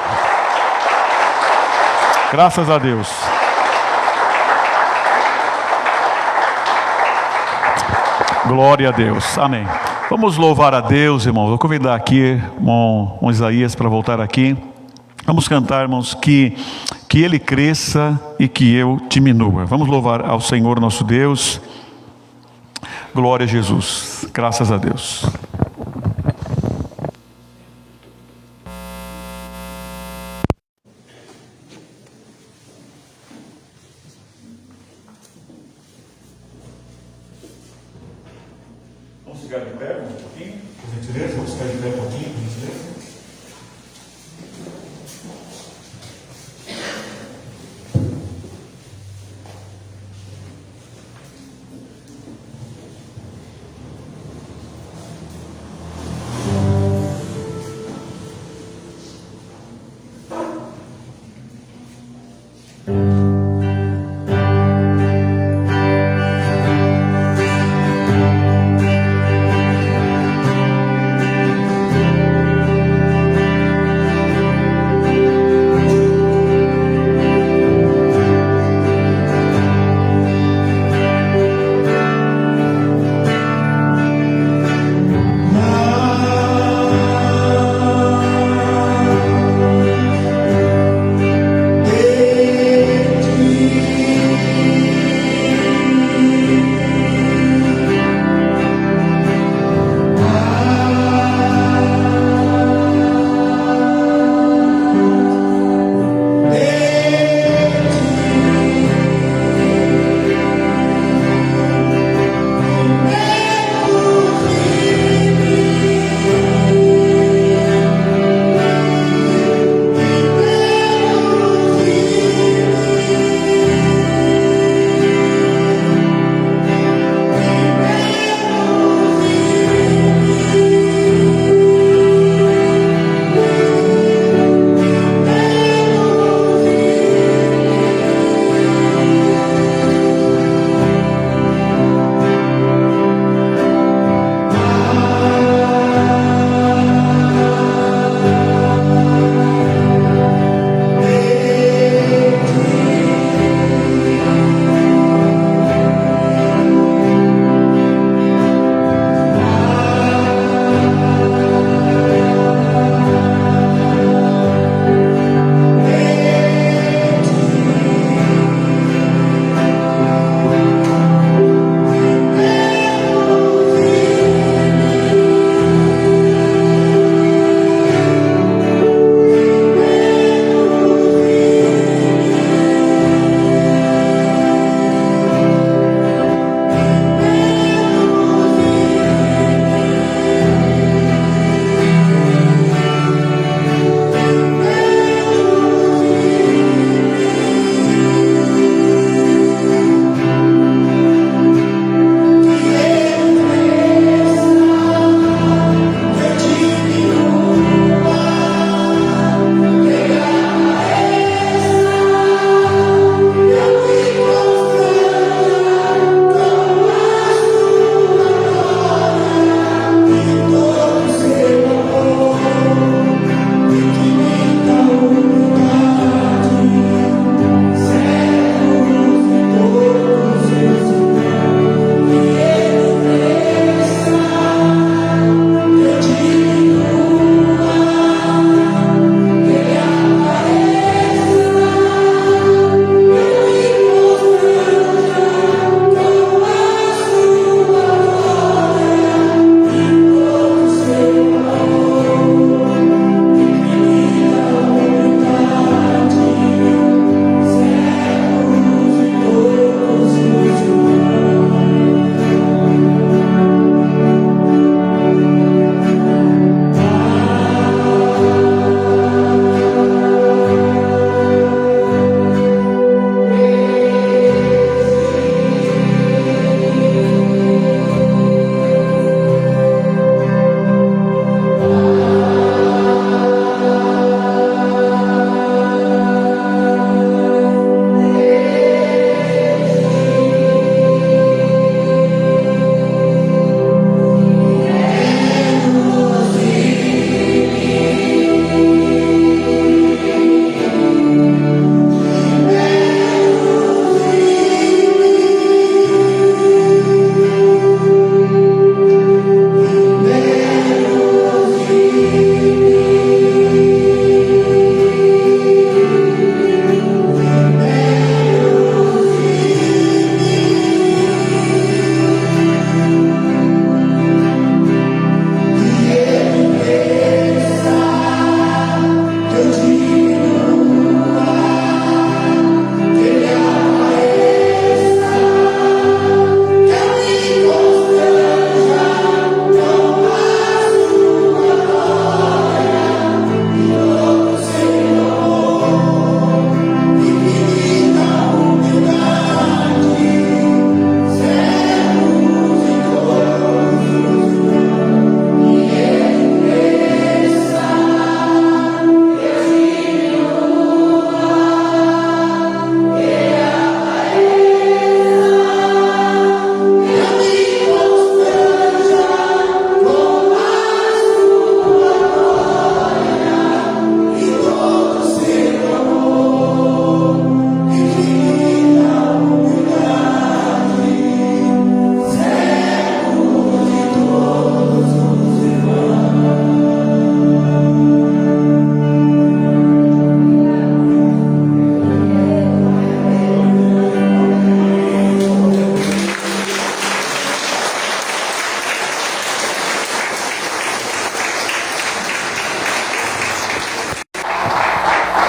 Graças a Deus. Glória a Deus. Amém. Vamos louvar a Deus, irmãos. Vou convidar aqui irmão Isaías para voltar aqui. Vamos cantar, irmãos, que Ele cresça e que eu diminua. Vamos louvar ao Senhor nosso Deus. Glória a Jesus. Graças a Deus. Vamos ficar de pé um pouquinho, por gentileza? Vamos ficar de pé um pouquinho, por gentileza?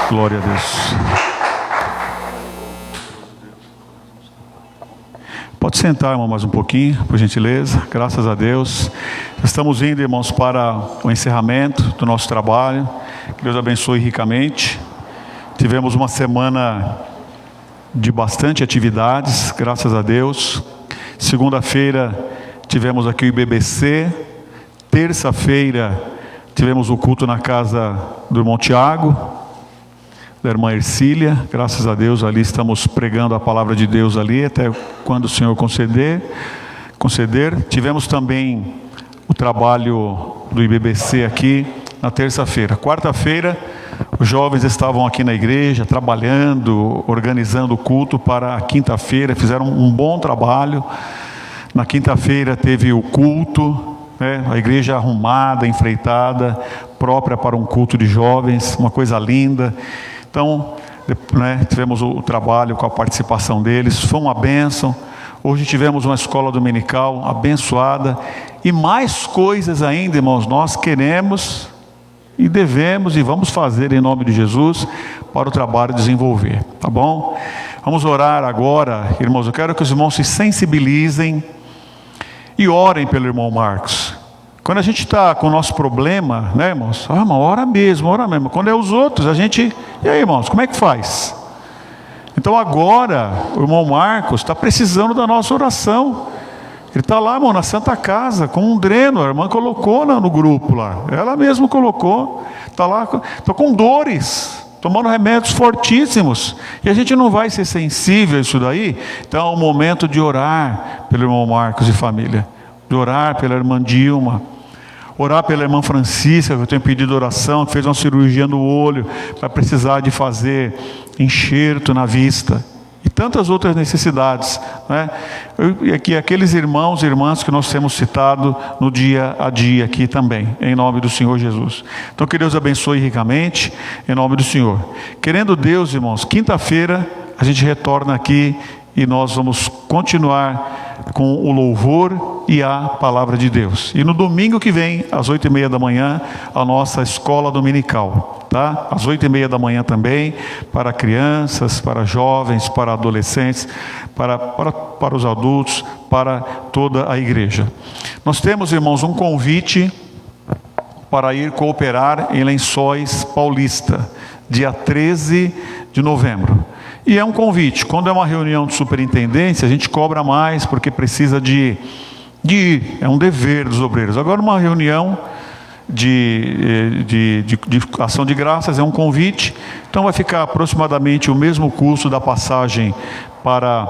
Glória a Deus. Pode sentar, irmão, mais um pouquinho, por gentileza. Graças a Deus. Estamos indo, irmãos, para o encerramento do nosso trabalho. Que Deus abençoe ricamente. Tivemos uma semana de bastante atividades, graças a Deus. Segunda-feira tivemos aqui o IBBC. Terça-feira tivemos o culto na casa do irmão Tiago, da irmã Ercília. Graças a Deus, ali estamos pregando a palavra de Deus ali, até quando o Senhor conceder. Tivemos também o trabalho do IBBC aqui na terça-feira. Quarta-feira, os jovens estavam aqui na igreja, trabalhando, organizando o culto para a quinta-feira, fizeram um bom trabalho. Na quinta-feira teve o culto, a igreja arrumada, enfreitada, própria para um culto de jovens, uma coisa linda. Então, tivemos o trabalho com a participação deles, foi uma bênção. Hoje tivemos uma escola dominical abençoada, e mais coisas ainda, irmãos, nós queremos e devemos e vamos fazer em nome de Jesus para o trabalho desenvolver, tá bom? Vamos orar agora, irmãos. Eu quero que os irmãos se sensibilizem e orem pelo irmão Marcos. Quando a gente está com o nosso problema, irmãos? Irmão, ora mesmo. Quando é os outros, a gente... E aí, irmãos, como é que faz? Então agora, o irmão Marcos está precisando da nossa oração. Ele está lá, irmão, na Santa Casa, com um dreno. A irmã colocou no grupo lá. Ela mesma colocou. Está lá, está com dores, tomando remédios fortíssimos. E a gente não vai ser sensível a isso daí. Então é o momento de orar pelo irmão Marcos e família. De orar pela irmã Dilma. Orar pela irmã Francisca, que eu tenho pedido oração, que fez uma cirurgia no olho, vai precisar de fazer enxerto na vista. E tantas outras necessidades, E aqueles irmãos e irmãs que nós temos citado no dia a dia aqui também, em nome do Senhor Jesus. Então que Deus abençoe ricamente, em nome do Senhor. Querendo Deus, irmãos, quinta-feira a gente retorna aqui e nós vamos continuar com o louvor e a palavra de Deus. E no domingo que vem, às 8h30 da manhã, a nossa escola dominical, tá? Às 8h30 da manhã também, para crianças, para jovens, para adolescentes, para os adultos, para toda a igreja. Nós temos, irmãos, um convite para ir cooperar em Lençóis Paulista, dia 13 de novembro. E é um convite. Quando é uma reunião de superintendência, a gente cobra mais, porque precisa de ir. É um dever dos obreiros. Agora, uma reunião de ação de graças é um convite. Então, vai ficar aproximadamente o mesmo custo da passagem para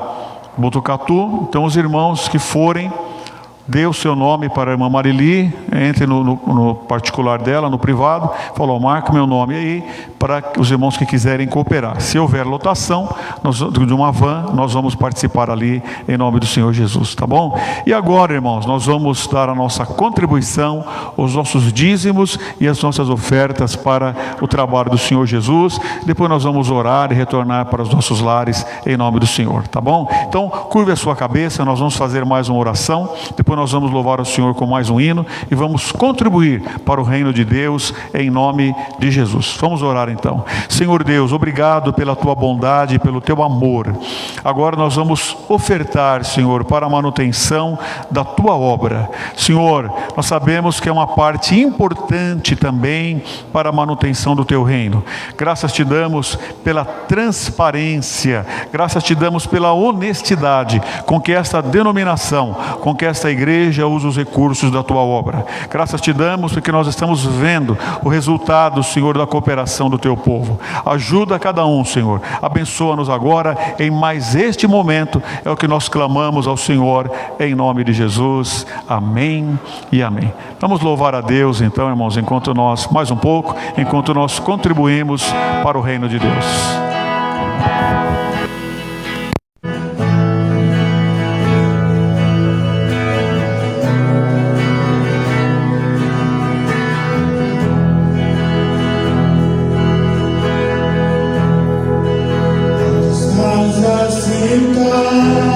Botucatu. Então, os irmãos que forem, dê o seu nome para a irmã Marili, entre no particular dela, no privado, falou, marca meu nome aí, para os irmãos que quiserem cooperar. Se houver lotação de uma van, nós vamos participar ali, em nome do Senhor Jesus, tá bom? E agora, irmãos, nós vamos dar a nossa contribuição, os nossos dízimos e as nossas ofertas para o trabalho do Senhor Jesus. Depois nós vamos orar e retornar para os nossos lares, em nome do Senhor, tá bom? Então, curve a sua cabeça, nós vamos fazer mais uma oração, depois nós vamos louvar o Senhor com mais um hino e vamos contribuir para o reino de Deus em nome de Jesus. Vamos orar então. Senhor Deus, obrigado pela tua bondade e pelo teu amor. Agora nós vamos ofertar, Senhor, para a manutenção da tua obra. Senhor, nós sabemos que é uma parte importante também para a manutenção do teu reino. Graças te damos pela transparência, graças te damos pela honestidade com que esta denominação, com que esta igreja usa os recursos da tua obra. Graças te damos porque nós estamos vendo o resultado, Senhor, da cooperação do teu povo. Ajuda cada um, Senhor. Abençoa-nos agora em mais este momento. É o que nós clamamos ao Senhor em nome de Jesus. Amém e amém. Vamos louvar a Deus então, irmãos, enquanto nós contribuímos para o reino de Deus. Oh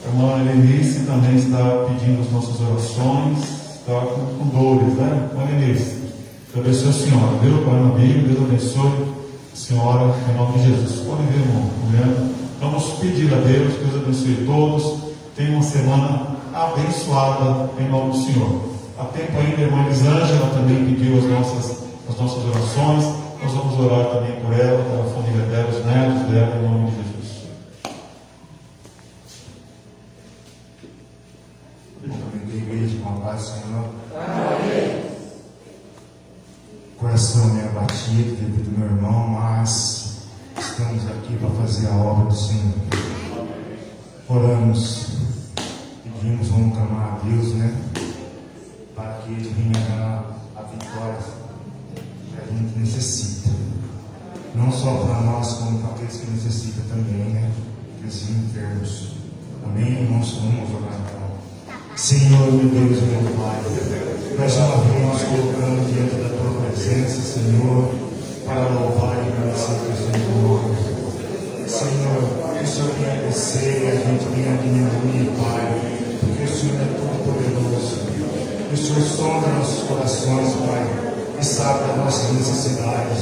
A irmã Helenice também está pedindo as nossas orações, está com dores, né? Irmã Helenice, Deus abençoe a senhora. Deus Pai na Bíblia, Deus abençoe a senhora, em nome de Jesus. Podem ver, irmão, mulher. Vamos pedir a Deus, Deus abençoe todos. Tenha uma semana abençoada em nome do Senhor. Há tempo ainda, a irmã Elisângela também pediu as nossas orações. Nós vamos orar também por ela, pela família dela, os netos dela, em nome de Jesus. Igreja, com a paz do Senhor. Amém. Coração meio abatido devido ao meu irmão, mas estamos aqui para fazer a obra do Senhor. Oramos, pedimos, vamos clamar a Deus, né? Para que Ele venha dar a vitória que a gente necessita. Não só para nós, como para aqueles que necessitam também, né? Aqueles enfermos. Amém, irmãos? Vamos orar então. Senhor, meu Deus e meu Pai, mais uma vez nos colocando diante da Tua presença, Senhor, para louvar e agradecer o Teu nome. Senhor, que o Senhor venha descer e a gente venha diminuir, Pai, porque o Senhor é todo poderoso. Que o Senhor sonda nossos corações, Pai, e sabe das nossas necessidades.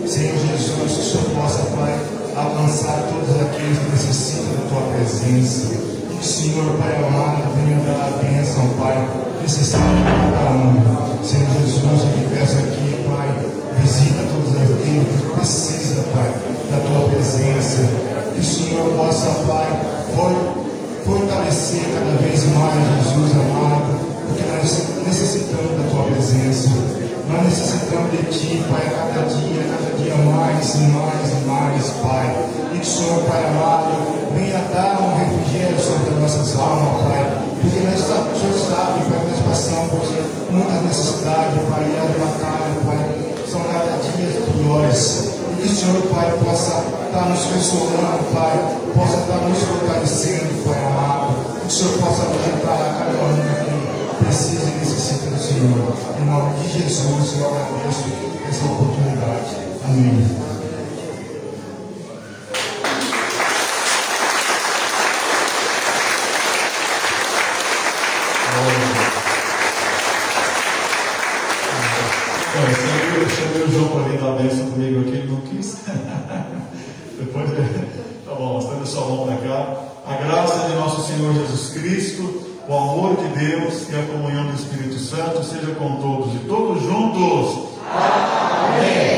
Senhor Jesus, que o Senhor possa, Pai, alcançar todos aqueles que necessitam da Tua presença. Senhor, Pai amado, venha dar a bênção, Pai, necessária para cada um. Senhor Jesus, eu te peço aqui, Pai, visita todos aqueles que precisam, Pai, da Tua presença. Que o Senhor possa, Pai, fortalecer cada vez mais, Jesus amado, porque nós necessitamos da Tua presença. Nós necessitamos de Ti, Pai, cada dia mais e mais e mais, Pai. E que o Senhor, Pai amado, venha dar um refrigério sobre as nossas almas, Pai. Porque o Senhor sabe, Pai, nós passamos por muita necessidade, Pai, e as batalhas, Pai, são cada dia piores. E que o Senhor, Pai, possa estar nos consolando, Pai, possa estar nos fortalecendo, Pai amado. Que o Senhor possa ajudar a cada um que precisa e necessita do Senhor. Em nome de Jesus, eu agradeço essa oportunidade. Amém. Chamei o João para vir dar a bênção comigo aqui, ele não quis. Depois, tá bom, estenda sua mão para cá. A graça de nosso Senhor Jesus Cristo, o amor de Deus e a comunhão do Espírito Santo seja com todos e todos juntos. Amém.